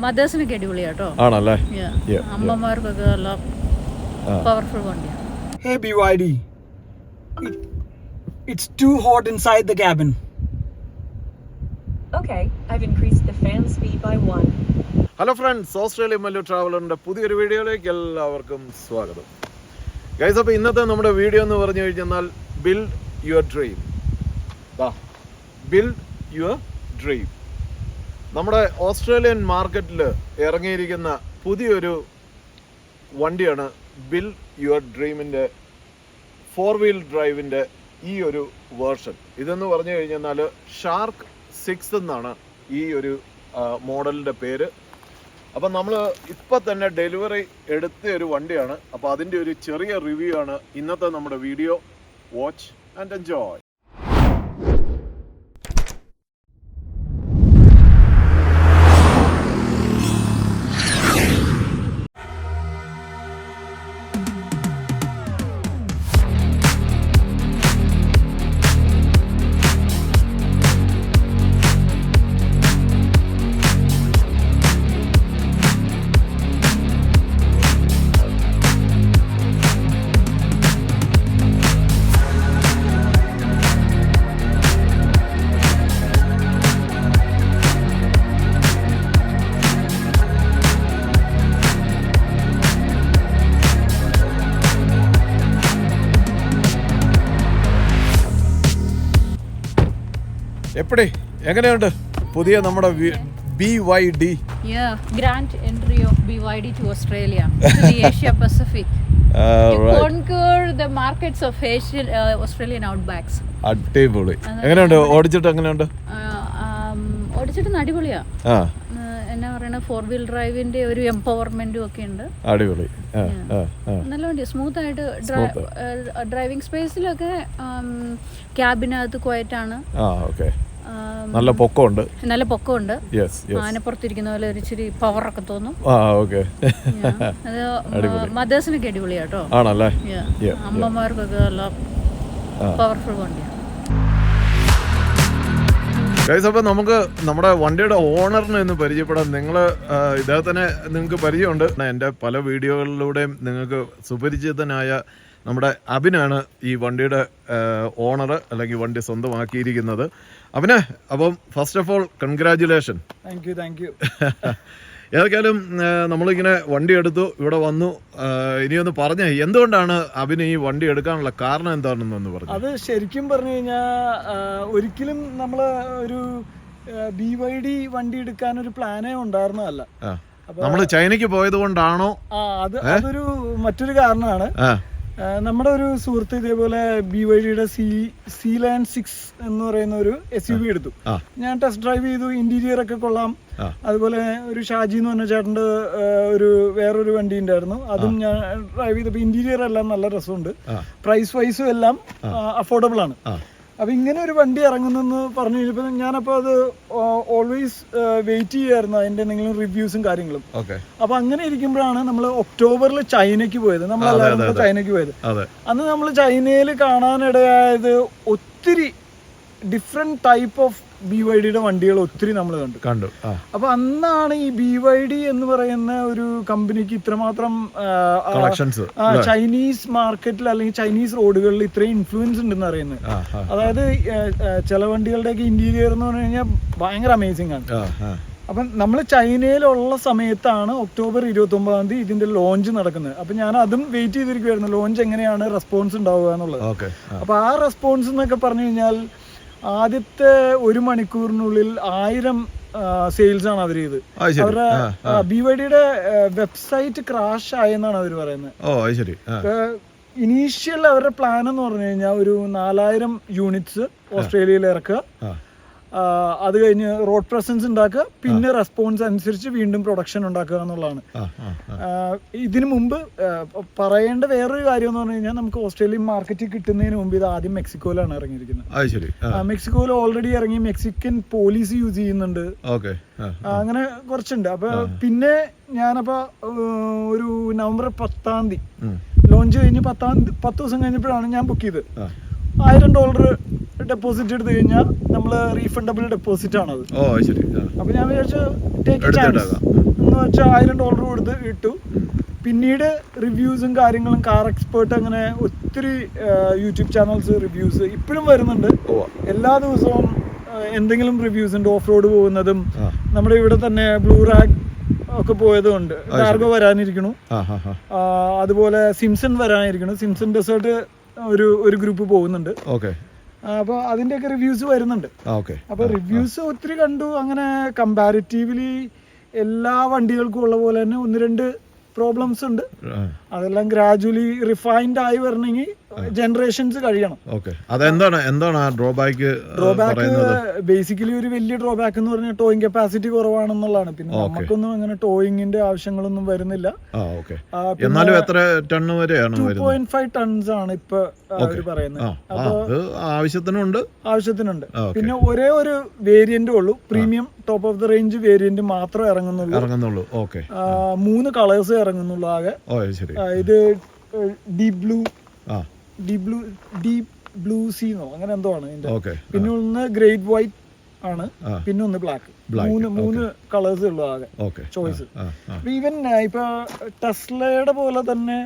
മദേഴ്സിനൊക്കെ അടിപൊളിയാട്ടോ. ആണല്ലേ? അമ്മമാർക്കൊക്കെ നല്ല പവർഫുൾ വണ്ടിയാണ്. Hey BYD, it's too hot inside the cabin. Okay, I've increased the fan speed by 1. Hello friends, Australia Mallu ട്രാവലറിൻ്റെ പുതിയൊരു വീഡിയോയിലേക്ക് എല്ലാവർക്കും സ്വാഗതം. ഗൈസ്, അപ്പോൾ ഇന്നത്തെ നമ്മുടെ വീഡിയോ എന്ന് പറഞ്ഞു കഴിഞ്ഞാൽ build your dream. Build your dream. നമ്മുടെ ഓസ്ട്രേലിയൻ മാർക്കറ്റിൽ ഇറങ്ങിയിരിക്കുന്ന പുതിയൊരു വണ്ടിയാണ് ബിൽഡ് യുവർ ഡ്രീമിൻ്റെ 4-wheel ഡ്രൈവിൻ്റെ ഈ ഒരു വേർഷൻ. ഇതെന്ന് പറഞ്ഞു കഴിഞ്ഞാൽ ഷാർക്ക് 6 എന്നാണ് ഈ ഒരു മോഡലിൻ്റെ പേര്. അപ്പം നമ്മൾ ഇപ്പം തന്നെ ഡെലിവറി എടുത്ത ഒരു വണ്ടിയാണ്. അപ്പോൾ അതിൻ്റെ ഒരു ചെറിയ റിവ്യൂ ആണ് ഇന്നത്തെ നമ്മുടെ വീഡിയോ. Watch and enjoy. എങ്ങനെയുണ്ട് പുതിയ നമ്മുടെ BYD? Grand entry of BYD to Australia, to the Asia Pacific, to conquer the markets of Asian Australian outbacks. അടിപൊളി. എങ്ങനെയുണ്ട് ഓടിച്ചിട്ട്? എങ്ങനെയുണ്ട്? ഓടിച്ചിട്ട് അടിപൊളിയാ. എന്നാ പറയണ 4-wheel ഡ്രൈവിന്റെ ഒരു എംപവർമെന്റും ഒക്കെ ഉണ്ട്. അടിപൊളി. നല്ല വണ്ടി, സ്മൂത്ത് ആയിട്ട് ഡ്രൈവിംഗ് സ്പേസിലൊക്കെ ക്യാബിനകത്ത് ക്വയറ്റാണ്. നല്ല പൊക്കമുണ്ട്. ആനപ്പുറത്തിരിക്കുന്ന പോലെ ഒരു ഇച്ചിരി പവറൊക്കെ തോന്നും. അത് മദേഴ്സിനൊക്കെ അടിപൊളിയാട്ടോ. ആണല്ലേ? അമ്മമാർക്കൊക്കെ നല്ല പവർഫുൾ വണ്ടിയാണ്. അപ്പോൾ നമുക്ക് നമ്മുടെ വണ്ടിയുടെ ഓണറിനെ ഒന്ന് പരിചയപ്പെടാം. നിങ്ങൾ ഇദ്ദേഹത്തിനെ നിങ്ങൾക്ക് പരിചയമുണ്ട്. എൻ്റെ പല വീഡിയോകളിലൂടെയും നിങ്ങൾക്ക് സുപരിചിതനായ നമ്മുടെ അബിനാണ് ഈ വണ്ടിയുടെ ഓണർ, അല്ലെങ്കിൽ വണ്ടി സ്വന്തമാക്കിയിരിക്കുന്നത്. അബിനെ, അപ്പം first of all congratulation. Thank you. ഏതൊക്കെയാലും നമ്മളിങ്ങനെ വണ്ടി എടുത്തു, ഇവിടെ വന്നു. ഇനിയൊന്ന് പറഞ്ഞേ, എന്തുകൊണ്ടാണ് അബിന് ഈ വണ്ടി എടുക്കാനുള്ള കാരണം എന്താണെന്നൊന്ന് പറഞ്ഞു. അത് ശരിക്കും പറഞ്ഞു കഴിഞ്ഞാൽ ഒരിക്കലും നമ്മൾ ഒരു BYD വണ്ടി എടുക്കാനൊരു പ്ലാനേ ഉണ്ടായിരുന്നതല്ല. നമ്മൾ ചൈനയ്ക്ക് പോയത് കൊണ്ടാണോ? അതൊരു മറ്റൊരു കാരണമാണ്. നമ്മുടെ ഒരു സുഹൃത്ത് ഇതേപോലെ BYDയുടെ Sealand 6 എന്ന് പറയുന്ന ഒരു SUV എടുത്തു. ഞാൻ ടെസ്റ്റ് ഡ്രൈവ് ചെയ്തു. ഇന്റീരിയർ ഒക്കെ കൊള്ളാം. അതുപോലെ ഒരു ഷാജി എന്ന് പറഞ്ഞ ചേട്ടൻ്റെ വേറൊരു വണ്ടി ഉണ്ടായിരുന്നു, അതും ഞാൻ ഡ്രൈവ് ചെയ്തപ്പോൾ ഇന്റീരിയർ എല്ലാം നല്ല രസമുണ്ട്. പ്രൈസ് വൈസും എല്ലാം അഫോർഡബിൾ ആണ്. അപ്പൊ ഇങ്ങനെ ഒരു വണ്ടി ഇറങ്ങുന്നെന്ന് പറഞ്ഞു കഴിഞ്ഞപ്പോൾ ഞാനപ്പോൾ അത് ഓൾവേസ് വെയിറ്റ് ചെയ്യുമായിരുന്നു അതിന്റെ എന്തെങ്കിലും റിവ്യൂസും കാര്യങ്ങളും. അപ്പൊ അങ്ങനെ ഇരിക്കുമ്പോഴാണ് നമ്മൾ ഒക്ടോബറിൽ ചൈനയ്ക്ക് പോയത്. നമ്മളെല്ലാവരും ചൈനയ്ക്ക് പോയത്. അന്ന് നമ്മൾ ചൈനയിൽ കാണാനിടയായത് ഒത്തിരി ഡിഫറെന്റ് ടൈപ്പ് ഓഫ് BYDയുടെ വണ്ടികൾ ഒത്തിരി നമ്മൾ കണ്ടു. അപ്പൊ അന്നാണ് ഈ BYD എന്ന് പറയുന്ന ഒരു കമ്പനിക്ക് ഇത്രമാത്രം ചൈനീസ് മാർക്കറ്റിൽ അല്ലെങ്കിൽ ചൈനീസ് റോഡുകളിൽ ഇത്രയും ഇൻഫ്ലുവൻസ് ഉണ്ടെന്ന് അറിയുന്നത്. അതായത് ചില വണ്ടികളുടെയൊക്കെ ഇന്റീരിയർ എന്ന് പറഞ്ഞു കഴിഞ്ഞാൽ ഭയങ്കര അമേസിംഗ് ആണ്. അപ്പം നമ്മൾ ചൈനയിലുള്ള സമയത്താണ് ഒക്ടോബർ 29 തീയതി ഇതിന്റെ ലോഞ്ച് നടക്കുന്നത്. അപ്പൊ ഞാൻ അതും വെയിറ്റ് ചെയ്തിരിക്കുവായിരുന്നു, ലോഞ്ച് എങ്ങനെയാണ് റെസ്പോൺസ് ഉണ്ടാവുക എന്നുള്ളത്. അപ്പൊ ആ റെസ്പോൺസ് എന്നൊക്കെ പറഞ്ഞു കഴിഞ്ഞാൽ ആദ്യത്തെ 1 മണിക്കൂറിനുള്ളിൽ 1000 സെയിൽസ് ആണ് അവർ ചെയ്ത്. അവരുടെ BYDയുടെ വെബ്സൈറ്റ് ക്രാഷ് ആയെന്നാണ് അവർ പറയുന്നത്. ഇനീഷ്യൽ അവരുടെ പ്ലാൻ എന്ന് പറഞ്ഞു കഴിഞ്ഞാൽ ഒരു 4000 യൂണിറ്റ്സ് ഓസ്ട്രേലിയയിൽ ഇറക്കുക, അത് കഴിഞ്ഞ് റോഡ് പ്രസൻസ് ഉണ്ടാക്കുക, പിന്നെ റെസ്പോൺസ് അനുസരിച്ച് വീണ്ടും പ്രൊഡക്ഷൻ ഉണ്ടാക്കുക എന്നുള്ളതാണ്. ഇതിനു മുമ്പ് പറയേണ്ട വേറൊരു കാര്യം എന്ന് പറഞ്ഞു കഴിഞ്ഞാൽ നമുക്ക് ഓസ്ട്രേലിയൻ മാർക്കറ്റിൽ കിട്ടുന്നതിന് മുമ്പ് ഇത് ആദ്യം മെക്സിക്കോയിലാണ് ഇറങ്ങിയിരിക്കുന്നത്. മെക്സിക്കോയിൽ ഓൾറെഡി ഇറങ്ങി, മെക്സിക്കൻ പോലീസ് യൂസ് ചെയ്യുന്നുണ്ട്, അങ്ങനെ കുറച്ചുണ്ട്. അപ്പൊ പിന്നെ ഞാനപ്പോ ഒരു നവംബർ 10 ലോഞ്ച് കഴിഞ്ഞ് 10 ദിവസം കഴിഞ്ഞപ്പോഴാണ് ഞാൻ ബുക്ക് ചെയ്തത്. $1000 ഡെപ്പോസിറ്റ് എടുത്തു കഴിഞ്ഞാൽ നമ്മള് റീഫണ്ടബിൾ ഡെപ്പോസിറ്റ് ആണത്. അപ്പൊ ഞാൻ വിചാരിച്ചു ടേക്ക് എ ചാൻസ്. എന്ന് വെച്ചാൽ $1000 കൊടുത്ത് ഇട്ടു. പിന്നീട് റിവ്യൂസും കാര്യങ്ങളും കാർ എക്സ്പേർട്ട് അങ്ങനെ ഒത്തിരി യൂട്യൂബ് ചാനൽസ് റിവ്യൂസ് ഇപ്പോഴും വരുന്നുണ്ട്. എല്ലാ ദിവസവും എന്തെങ്കിലും റിവ്യൂസ് ഉണ്ട്. ഓഫ് റോഡ് പോകുന്നതും നമ്മുടെ ഇവിടെ തന്നെ ബ്ലൂ റാഗ് ഒക്കെ പോയതുണ്ട്. കാർഗോ വരാനിരിക്കണു. അതുപോലെ സിംസൺ വരാനിരിക്കണു. സിംസൺ ഡെസേർട്ട് ഒരു ഗ്രൂപ്പ് പോകുന്നുണ്ട്. അപ്പോൾ അതിൻ്റെയൊക്കെ റിവ്യൂസ് വരുന്നുണ്ട്. അപ്പോൾ റിവ്യൂസ് ഒത്തിരി കണ്ടു. അങ്ങനെ കമ്പാരിറ്റീവ്ലി എല്ലാ വണ്ടികൾക്കും ഉള്ള പോലെ തന്നെ 1-2 പ്രോബ്ലംസ് ഉണ്ട്. അതെല്ലാം ഗ്രാജുവലി റിഫൈൻഡ് ആയി വരണമെങ്കിൽ ജനറേഷൻസ് കഴിയണം. എന്താണ് ഡ്രോബാക്ക്? ബേസിക്കലി ഒരു വലിയ ഡ്രോബാക്ക് എന്ന് പറഞ്ഞാൽ ടോയിങ് കപ്പാസിറ്റി കുറവാണെന്നുള്ളതാണ്. പിന്നെ നമുക്കൊന്നും അങ്ങനെ ടോയിങ്ങിന്റെ ആവശ്യങ്ങളൊന്നും വരുന്നില്ല. 2.5 ടൺസ് ആണ് ഇപ്പൊ അവര് പറയുന്നത്. ആവശ്യത്തിനുണ്ട്. പിന്നെ ഒരേ ഒരു വേരിയന്റ് ഉള്ളൂ, premium top of the range variant മാത്രമേ ഇറങ്ങുന്നുള്ളൂ. 3 കളേഴ്സ് ഇറങ്ങുന്നുള്ളൂ ആകെ. ഇത് ഡീപ് ബ്ലൂ സീന്നോ അങ്ങനെ എന്തോ ആണ് ഇതിന്റെ. പിന്നെ ഒന്ന് ഗ്രേറ്റ് വൈറ്റ് ആണ്, പിന്നെ ഒന്ന് ബ്ലാക്ക്. 3 കളേഴ്സ് ഉള്ളു ആകെ ചോയ്സ്. ഈവൻ ഇപ്പൊ ടെസ്ലയുടെ പോലെ തന്നെ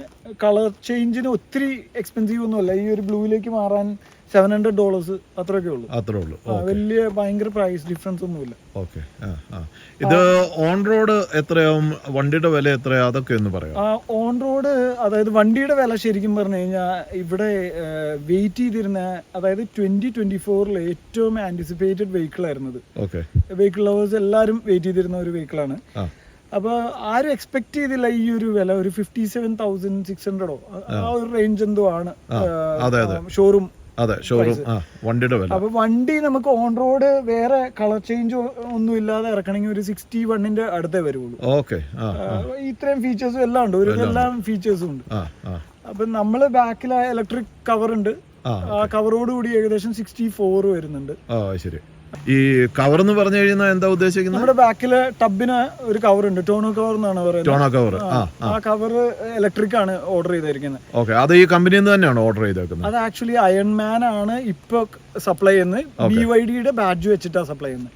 കളർ ചേഞ്ചിന് ഒത്തിരി എക്സ്പെൻസീവ് ഒന്നുമല്ല. ഈ ഒരു ബ്ലൂയിലേക്ക് മാറാൻ $700 അത്രയൊക്കെ ഉള്ളൂ. വലിയ ഭയങ്കര പ്രൈസ് ഡിഫറൻസ് ഒന്നുമില്ല. ഇത് ഓൺ റോഡ് എത്രയാവും? വണ്ടിയുടെ വില എത്രയാ? അതൊക്കെ ഒന്ന് പറയാം. ഓൺ റോഡ് അതായത് വണ്ടിയുടെ വില ശരിക്കും പറഞ്ഞു കഴിഞ്ഞാൽ ഇവിടെ വെയിറ്റ് ചെയ്തിരുന്ന, അതായത് 2024 ഏറ്റവും ആന്റിസിപ്പേറ്റഡ് വെഹിക്കിൾ ആയിരുന്നത്. വെഹിക്കിൾ ലവേഴ്സ് എല്ലാവരും വെയിറ്റ് ചെയ്തിരുന്ന ഒരു വെഹിക്കിളാണ്. അപ്പൊ ആരും എക്സ്പെക്ട് ചെയ്തില്ല ഈ ഒരു വില. ഒരു 57,600 ആ ഒരു റേഞ്ച് എന്തോ ആണ് ഷോറൂം വണ്ടിയുടെ വില. അപ്പൊ വണ്ടി നമുക്ക് ഓൺ റോഡ് വേറെ കളർ ചേഞ്ച് ഒന്നും ഇല്ലാതെ ഇറക്കണമെങ്കിൽ ഒരു 61 അടുത്തേ വരുള്ളൂ. ഇത്രയും ഫീച്ചേഴ്സും എല്ലാം ഉണ്ട്, എല്ലാ ഫീച്ചേഴ്സും ഉണ്ട്. അപ്പൊ നമ്മള് ബാക്കിൽ ഇലക്ട്രിക് കവർ ഉണ്ട്. ആ കവറോട് കൂടി ഏകദേശം 64 വരുന്നുണ്ട്. ഈ കവർ എന്ന് പറഞ്ഞു കഴിഞ്ഞാൽ എന്താ ഉദ്ദേശിക്കുന്നത്? നമ്മുടെ ബാക്കില് ടബിന് ഒരു കവർ ഉണ്ട്, ടോണോ കവർ എന്നാണ് പറയുന്നത്. ആ കവർ ഇലക്ട്രിക് ആണ് ഓർഡർ ചെയ്തിരിക്കുന്നത്. അത് ഈ കമ്പനിയിൽ നിന്ന് തന്നെയാണ് ഓർഡർ ചെയ്തേക്കുന്നത്? അത് ആക്ച്വലി അയൺമാൻ ആണ് ഇപ്പൊ സപ്ലൈ ചെയ്യുന്നത്. BYDയുടെ ബാഡ്ജ് വെച്ചിട്ടാണ് സപ്ലൈ ചെയ്യുന്നത്.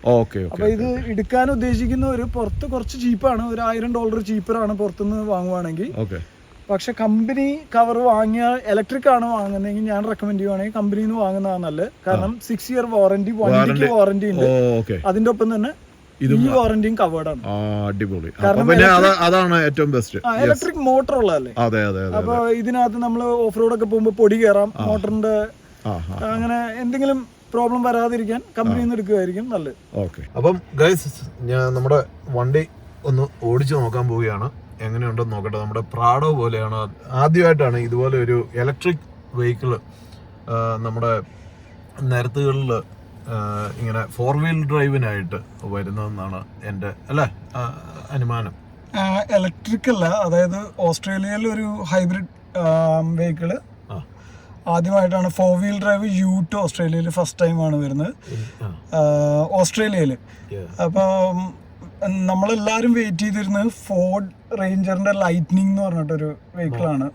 അപ്പൊ ഇത് എടുക്കാൻ ഉദ്ദേശിക്കുന്ന ഒരു പുറത്ത് കുറച്ച് ചീപ്പാണ്, ഒരു $1000 ചീപ്പറാണ് പുറത്തുനിന്ന് വാങ്ങുവാണെങ്കിൽ. പക്ഷെ കമ്പനി കവർ വാങ്ങിയ ഇലക്ട്രിക് ആണ് വാങ്ങുന്നതെങ്കിൽ ഞാൻ റെക്കമെൻഡ് ചെയ്യുവാണെങ്കിൽ കമ്പനിയിൽ നിന്ന് വാങ്ങുന്നതാണ് നല്ലത്. കാരണം 6 year വാറന്റി, വണ്ടിക്ക് വാറന്റി ഉണ്ട്. അതിന്റെ ഒപ്പം തന്നെ ഈ വാറന്റിയും കവേർഡ് ആണ്. അതാണ് ഏറ്റവും ബെസ്റ്റ്. ഇലക്ട്രിക് മോട്ടർ ഉള്ളതല്ലേ. അപ്പൊ ഇതിനകത്ത് നമ്മൾ ഓഫ് റോഡ് ഒക്കെ പോകുമ്പോൾ പൊടി കയറാം, മോട്ടറിന്റെ അങ്ങനെ എന്തെങ്കിലും പ്രോബ്ലം വരാതിരിക്കാൻ കമ്പനിയിൽ നിന്ന് എടുക്കുകയായിരിക്കും നല്ലത്. അപ്പം ഗൈസ്, ഞാൻ നമ്മുടെ വണ്ടി ഒന്ന് ഓടിച്ചു നോക്കാൻ പോവുകയാണ്. എങ്ങനെയുണ്ടെന്ന് നോക്കട്ടെ. നമ്മുടെ പ്രാഡോ പോലെയാണ്, ആദ്യമായിട്ടാണ് ഇതുപോലെ ഒരു ഇലക്ട്രിക് വെഹിക്കിള് നമ്മുടെ നിരത്തുകളിൽ ഇങ്ങനെ 4 വീൽ ഡ്രൈവിനായിട്ട് വരുന്നതെന്നാണ് എൻ്റെ അനുമാനം. ഇലക്ട്രിക് അല്ല, അതായത് ഓസ്ട്രേലിയയിൽ ഒരു ഹൈബ്രിഡ് വെഹിക്കിള് ആദ്യമായിട്ടാണ് 4 വീൽ ഡ്രൈവ് യൂട്ട് ഓസ്ട്രേലിയയിൽ ഫസ്റ്റ് ടൈമാണ് വരുന്നത് ഓസ്ട്രേലിയയിൽ. അപ്പം നമ്മളെല്ലാവരും വെയിറ്റ് ചെയ്തിരുന്നത് ഫോർഡ് റേഞ്ചറിന്റെ ലൈറ്റ്നിങ് എന്ന് പറഞ്ഞിട്ടൊരു വെഹിക്കിളാണ്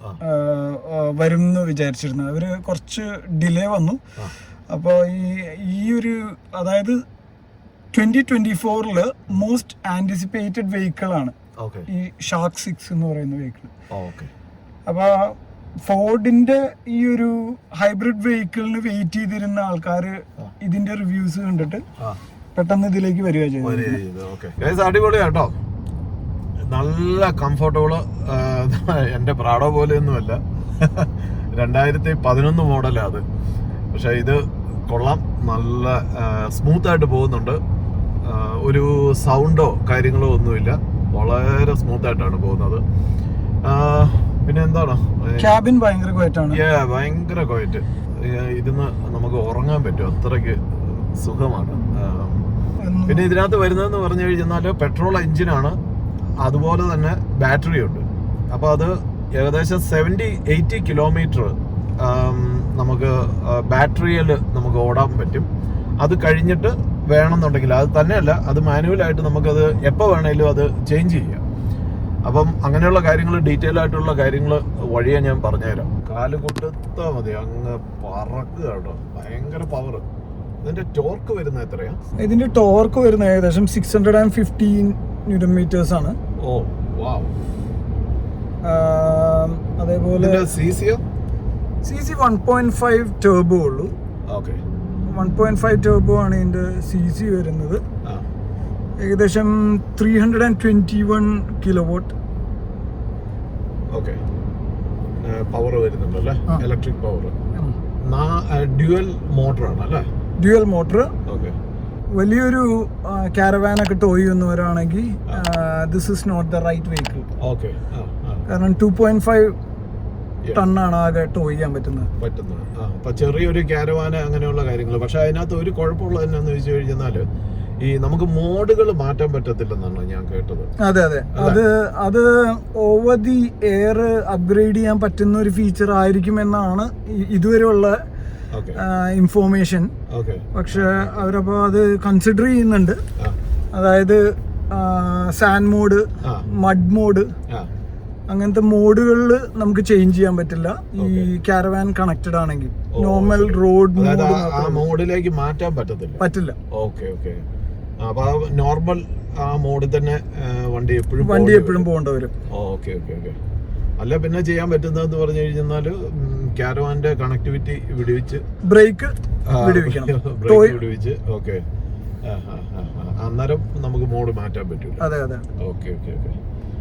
വരും എന്ന് വിചാരിച്ചിരുന്നത്. അവര് കുറച്ച് ഡിലേ വന്നു. അപ്പോൾ ഈ ഒരു അതായത് 2024 മോസ്റ്റ് ആന്റിസിപ്പേറ്റഡ് വെഹിക്കിളാണ് ഈ ഷാർക്ക് 6 എന്ന് പറയുന്ന വെഹിക്കിൾ. അപ്പോൾ ഫോർഡിന്റെ ഈ ഒരു ഹൈബ്രിഡ് വെഹിക്കിളിന് വെയിറ്റ് ചെയ്തിരുന്ന ആൾക്കാർ ഇതിന്റെ റിവ്യൂസ് കണ്ടിട്ട് പെട്ടെന്ന് ഇതിലേക്ക് വരിക ചെയ്തു. അടിപൊളിയാട്ടോ, നല്ല കംഫർട്ടബിള്. എൻ്റെ പ്രാഡോ പോലെയൊന്നുമല്ല, 2011 മോഡലാണ് അത്. പക്ഷെ ഇത് കൊള്ളാം, നല്ല സ്മൂത്തായിട്ട് പോകുന്നുണ്ട്. ഒരു സൗണ്ടോ കാര്യങ്ങളോ ഒന്നുമില്ല, വളരെ സ്മൂത്തായിട്ടാണ് പോകുന്നത്. പിന്നെ എന്താണ്, ക്യാബിൻ ഭയങ്കര ക്വയറ്റാണ്. ഭയങ്കര ക്വയറ്റ്. ഇതിന്ന് നമുക്ക് ഉറങ്ങാൻ പറ്റും, അത്രയ്ക്ക് സുഖമാണ്. പിന്നെ ഇതിനകത്ത് വരുന്നതെന്ന് പറഞ്ഞു കഴിഞ്ഞാൽ പെട്രോൾ എഞ്ചിനാണ്, അതുപോലെ തന്നെ ബാറ്ററി ഉണ്ട്. അപ്പോൾ അത് ഏകദേശം 70-80 കിലോമീറ്റർ നമുക്ക് ബാറ്ററിയിൽ നമുക്ക് ഓടാൻ പറ്റും. അത് കഴിഞ്ഞിട്ട് വേണമെന്നുണ്ടെങ്കിൽ, അത് തന്നെയല്ല, അത് മാനുവലായിട്ട് നമുക്കത് എപ്പോൾ വേണമെങ്കിലും അത് ചേഞ്ച് ചെയ്യാം. അപ്പം അങ്ങനെയുള്ള കാര്യങ്ങൾ, ഡീറ്റെയിൽ ആയിട്ടുള്ള കാര്യങ്ങൾ വഴിയെ ഞാൻ പറഞ്ഞുതരാം. കാല് കൊട്ടുത്താൽ മതി, അങ്ങ് പറക്കുക കേട്ടോ, ഭയങ്കര പവർ. ഇതിന്റെ ടോർക്ക് വരുന്നത് എത്രയാ? ഇതിന്റെ ടോർക്ക് വരുന്നത് ഏകദേശം 615 Nm ആണ്. Oh wow. അതേപോലെ സിസിയോ CC 1.5 ടർബോ ഉള്ളൂ. ഓക്കെ. 1.5 ടർബോ ആണ് ഇതിന്റെ CC വരുന്നത്. ഏകദേശം 321 കിലോവാട്ട്. ഓക്കെ. പവർ വരുന്നുണ്ടല്ലേ, ഇലക്ട്രിക് പവർ. ഡ്യുവൽ മോട്ടറാണ് അല്ലേ? Dual motor. ഓക്കെ. വലിയൊരു കാരവാനൊക്കെ ടോയ് ചെയ്യുന്നവരാണെങ്കിൽ this is not the right vehicle. Okay. കാരണം 2.5 ടണ്ണാണ് ആകെ ടോയ് ചെയ്യാൻ പറ്റുന്നത്. അപ്പൊ ചെറിയൊരു കാരവാന് അങ്ങനെയുള്ള കാര്യങ്ങൾ. പക്ഷെ അതിനകത്ത് ഒരു കുഴപ്പമുള്ളത് എന്നാന്ന് ചോദിച്ചു കഴിഞ്ഞാല് ഈ നമുക്ക് മോഡുകൾ മാറ്റാൻ പറ്റത്തില്ലെന്നാണ് ഞാൻ കേട്ടത്. അതെ. അത് ഓവർ ദി എയർ അപ്ഗ്രേഡ് ചെയ്യാൻ പറ്റുന്ന ഒരു ഫീച്ചർ ആയിരിക്കുമെന്നാണ് ഇതുവരെയുള്ള ഇൻഫോർമേഷൻ. പക്ഷെ അവരപ്പോ അത് കൺസിഡർ ചെയ്യുന്നുണ്ട്. അതായത് സാൻഡ് മോഡ്, മഡ് മോഡ്, അങ്ങനത്തെ മോഡുകളിൽ നമുക്ക് ചേഞ്ച് ചെയ്യാൻ പറ്റില്ല ഈ കാരവാൻ കണക്റ്റഡ് ആണെങ്കിൽ. നോർമൽ റോഡ് മോഡിലേക്ക് മാറ്റാൻ പറ്റില്ല. ഓക്കെ. അപ്പൊ നോർമൽ ആ മോഡിൽ തന്നെ വണ്ടി എപ്പോഴും പോകേണ്ടി വരും. ഓക്കെ. അല്ല പിന്നെ ചെയ്യാൻ പറ്റുന്നതെന്ന് പറഞ്ഞു കഴിഞ്ഞാല് കാരവാന്റെ കണക്ടിവിറ്റി വിടുവിച്ച് ബ്രേക്ക് വിടുവിച്ച്. ഓക്കെ. അന്നേരം നമുക്ക് മോഡ് മാറ്റാൻ പറ്റൂല. അതെ. ഓക്കെ.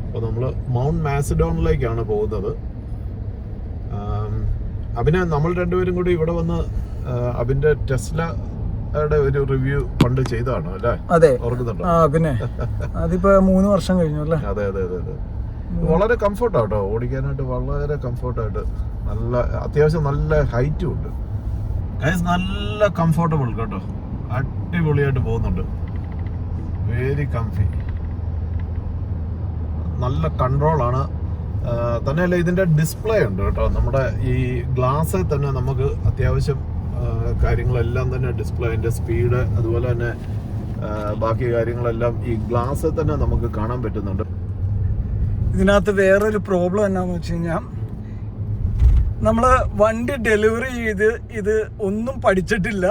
അപ്പൊ നമ്മള് മൗണ്ട് മാസിഡോണിലേക്കാണ് പോകുന്നത്. അഭിനെ നമ്മൾ രണ്ടുപേരും കൂടി ഇവിടെ വന്ന് അഭിന്റെ ടെസ്ലയുടെ ഒരു റിവ്യൂ പണ്ട് ചെയ്തതാണ് അല്ലേ? അതെ. ഓർക്കുന്നുണ്ടോ? പിന്നെ അതിപ്പോ 3 വർഷം കഴിഞ്ഞു അല്ലേ? അതെ. വളരെ കംഫർട്ടാട്ടോ ഓടിക്കാനായിട്ട്, വളരെ കംഫർട്ടായിട്ട്. നല്ല അത്യാവശ്യം നല്ല ഹൈറ്റും ഉണ്ട്. നല്ല കംഫർട്ടബിൾ കേട്ടോ, അടിപൊളിയായിട്ട് പോകുന്നുണ്ട്. വെരി കംഫി, നല്ല കൺട്രോളാണ്. തന്നെയല്ല ഇതിന്റെ ഡിസ്പ്ലേ ഉണ്ട് കേട്ടോ. നമ്മുടെ ഈ ഗ്ലാസ്സിൽ തന്നെ നമുക്ക് അത്യാവശ്യം കാര്യങ്ങളെല്ലാം തന്നെ ഡിസ്പ്ലേ, അതിന്റെ സ്പീഡ്, അതുപോലെ തന്നെ ബാക്കി കാര്യങ്ങളെല്ലാം ഈ ഗ്ലാസ്സിൽ തന്നെ നമുക്ക് കാണാൻ പറ്റുന്നുണ്ട്. ഇതിനകത്ത് വേറൊരു പ്രോബ്ലം എന്നാന്ന് വെച്ച് കഴിഞ്ഞാൽ നമ്മള് വണ്ടി ഡെലിവറി ചെയ്ത് ഇത് ഒന്നും പഠിച്ചിട്ടില്ല.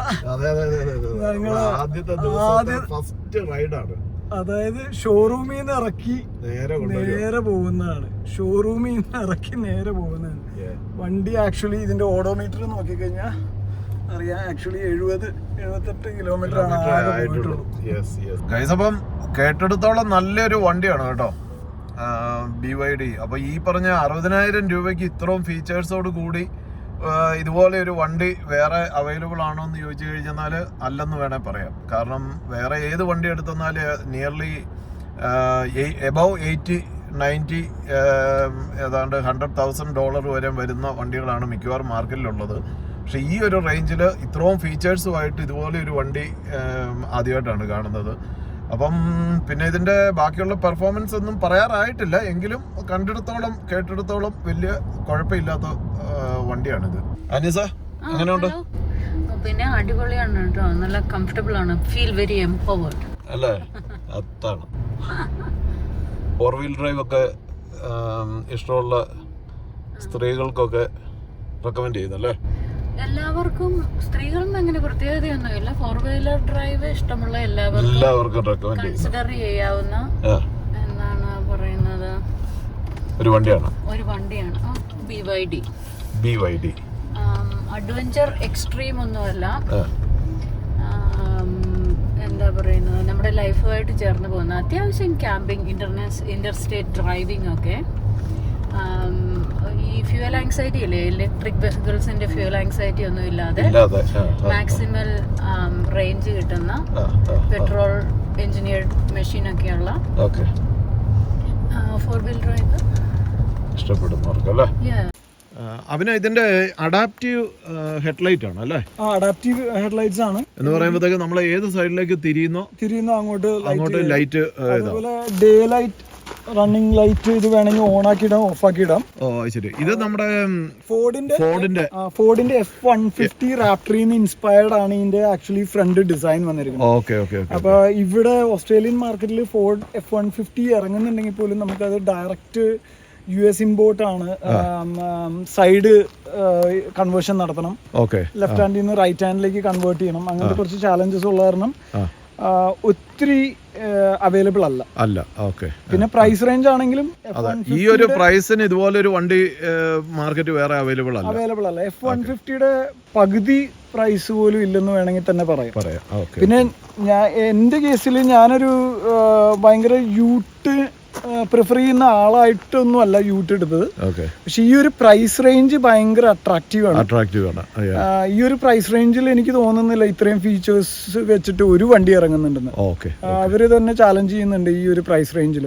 ഫസ്റ്റ് റൈഡാണ്. അതായത് ഷോറൂമിൽ നിന്ന് ഇറക്കി നേരെ പോകുന്നതാണ്. വണ്ടി ആക്ച്വലി ഇതിന്റെ ഓഡോമീറ്റർ നോക്കിക്കഴിഞ്ഞാൽ അറിയാം, ആക്ച്വലി 70-78 കിലോമീറ്റർ ആണ് ആയിട്ടുള്ളൂ. അപ്പം കേട്ടെടുത്തോളം നല്ലൊരു വണ്ടിയാണ് കേട്ടോ BYD. അപ്പൊ ഈ പറഞ്ഞ 60,000 രൂപയ്ക്ക് ഇത്രയും ഫീച്ചേഴ്സോട് കൂടി ഇതുപോലെ ഒരു വണ്ടി വേറെ അവൈലബിൾ ആണോ എന്ന് ചോദിച്ചു കഴിഞ്ഞാൽ അല്ലെന്ന് വേണേൽ പറയാം. കാരണം വേറെ ഏത് വണ്ടി എടുത്തെന്നാൽ നിയർലി എബവ് 80-90 ഏതാണ്ട് $100,000 വരെ വരുന്ന വണ്ടികളാണ് മിക്കവാറും മാർക്കറ്റിലുള്ളത്. പക്ഷെ ഈ ഒരു റേഞ്ചിൽ ഇത്രയും ഫീച്ചേഴ്സുമായിട്ട് ഇതുപോലെ ഒരു വണ്ടി ആദ്യമായിട്ടാണ് കാണുന്നത്. അപ്പം പിന്നെ ഇതിന്റെ ബാക്കിയുള്ള പെർഫോമൻസ് ഒന്നും പറയാറായിട്ടില്ല, എങ്കിലും കേട്ടെടുത്തോളം വലിയ കുഴപ്പമില്ലാത്ത വണ്ടിയാണിത്. അനീസ എങ്ങനെയുണ്ട്? പിന്നെ അടിപൊളിയാണ് കേട്ടോ, നല്ല കംഫർട്ടബിൾ ആണ്, ഫീൽ വെരി എംപവേർഡ് അല്ലേ? അതാണ് 4-wheel ഡ്രൈവ് ഒക്കെ ഇഷ്ടമുള്ള സ്ത്രീകൾക്കൊക്കെ റെക്കമെൻഡ് ചെയ്യുന്നല്ലേ? എല്ലാവർക്കും, സ്ത്രീകളൊന്നും അങ്ങനെ പ്രത്യേകതയൊന്നുമില്ല. 4-wheeler ഡ്രൈവ് ഇഷ്ടമുള്ള എല്ലാവർക്കും കൺസിഡർ ചെയ്യാവുന്ന എന്നാണ് പറയുന്നത് ഒരു വണ്ടിയാണ് BYD. അഡ്വഞ്ചർ എക്സ്ട്രീം ഒന്നുമല്ല, എന്താ പറയുന്നത്, നമ്മുടെ ലൈഫുമായിട്ട് ചേർന്ന് പോകുന്ന അത്യാവശ്യം ക്യാമ്പിംഗ്, ഇന്റർസ്റ്റേറ്റ് ഡ്രൈവിംഗ് ഒക്കെ. ഈ ഫ്യൂവൽ ആങ്സൈറ്റി ഇല്ലേ, ഇലക്ട്രിക് വെഹിക്കിൾസിന്റെ ഫ്യൂവൽ ആങ്സൈറ്റി ഒന്നും ഇല്ലാതെ മാക്സിമൽ റേഞ്ച് കിട്ടുന്ന പെട്രോൾ എഞ്ചിനീയർഡ് മെഷീൻ ഒക്കെയുള്ള 4-wheel ഡ്രൈവ് ഇഷ്ടപ്പെടുന്നവർക്കല്ലേ? അവന് ഇതിന്റെ അഡാപ്റ്റീവ് ഹെഡ്ലൈറ്റ് ആണ് അല്ലേ? അഡാപ്റ്റീവ് ഹെഡ്ലൈറ്റ്സ് ആണ് എന്ന് പറയുമ്പോഴത്തേക്ക് നമ്മൾ ഏത് സൈഡിലേക്ക് തിരിയുന്നോ അങ്ങോട്ട് ലൈറ്റ്, അതുപോലെ ഡേ ലൈറ്റ്, റണ്ണിംഗ് ലൈറ്റ് ഇത് വേണമെങ്കിൽ ഓൺ ആക്കിയിടാം, ഓഫ് ആക്കിയിടാം. ശരി. ഇത് നമ്മുടെ ഫോർഡിന്റെ F-150 റാപ്റ്ററിൽ നിന്ന് ഇൻസ്പയർഡ് ആണ് ഇതിന്റെ ആക്ച്വലി ഫ്രണ്ട് ഡിസൈൻ വന്നിരിക്കുന്നത്. അപ്പൊ ഇവിടെ ഓസ്ട്രേലിയൻ മാർക്കറ്റിൽ ഫോർഡ് F-150 ഇറങ്ങുന്നുണ്ടെങ്കിൽ പോലും നമുക്കത് ഡയറക്റ്റ് US ഇമ്പോർട്ട് ആണ്. സൈഡ് കൺവേർഷൻ നടത്തണം, ലെഫ്റ്റ് ഹാൻഡിൽ നിന്ന് റൈറ്റ് ഹാൻഡിലേക്ക് കൺവേർട്ട് ചെയ്യണം. അങ്ങനത്തെ കുറച്ച് ചാലഞ്ചസ് ഉള്ള കാരണം ഒത്തിരി അവൈലബിൾ അല്ല. ഓക്കെ. പിന്നെ പ്രൈസ് റേഞ്ച് ആണെങ്കിലും ഈ ഒരു പ്രൈസിന് ഇതുപോലെ ഒരു വണ്ടി മാർക്കറ്റ് വേറെ അവൈലബിൾ അല്ല. F-150യുടെ പകുതി പ്രൈസ് പോലും ഇല്ലെന്ന് വേണമെങ്കിൽ തന്നെ പറയാം. പിന്നെ എൻ്റെ കേസിൽ ഞാനൊരു ഭയങ്കര യൂട്ട് പ്രിഫർ ചെയ്യുന്ന ആളായിട്ടൊന്നും അല്ല യൂട്ട് എടുത്തത്. പക്ഷെ ഈ ഒരു പ്രൈസ് റേഞ്ച് ഭയങ്കര അട്രാക്റ്റീവ് ആണ്. ഈ ഒരു പ്രൈസ് റേഞ്ചിൽ എനിക്ക് തോന്നുന്നില്ല ഇത്രയും ഫീച്ചേഴ്സ് വെച്ചിട്ട് ഒരു വണ്ടി ഇറങ്ങുന്നുണ്ടെന്ന്. അവര് തന്നെ ചാലഞ്ച് ചെയ്യുന്നുണ്ട് ഈ ഒരു പ്രൈസ് റേഞ്ചിൽ.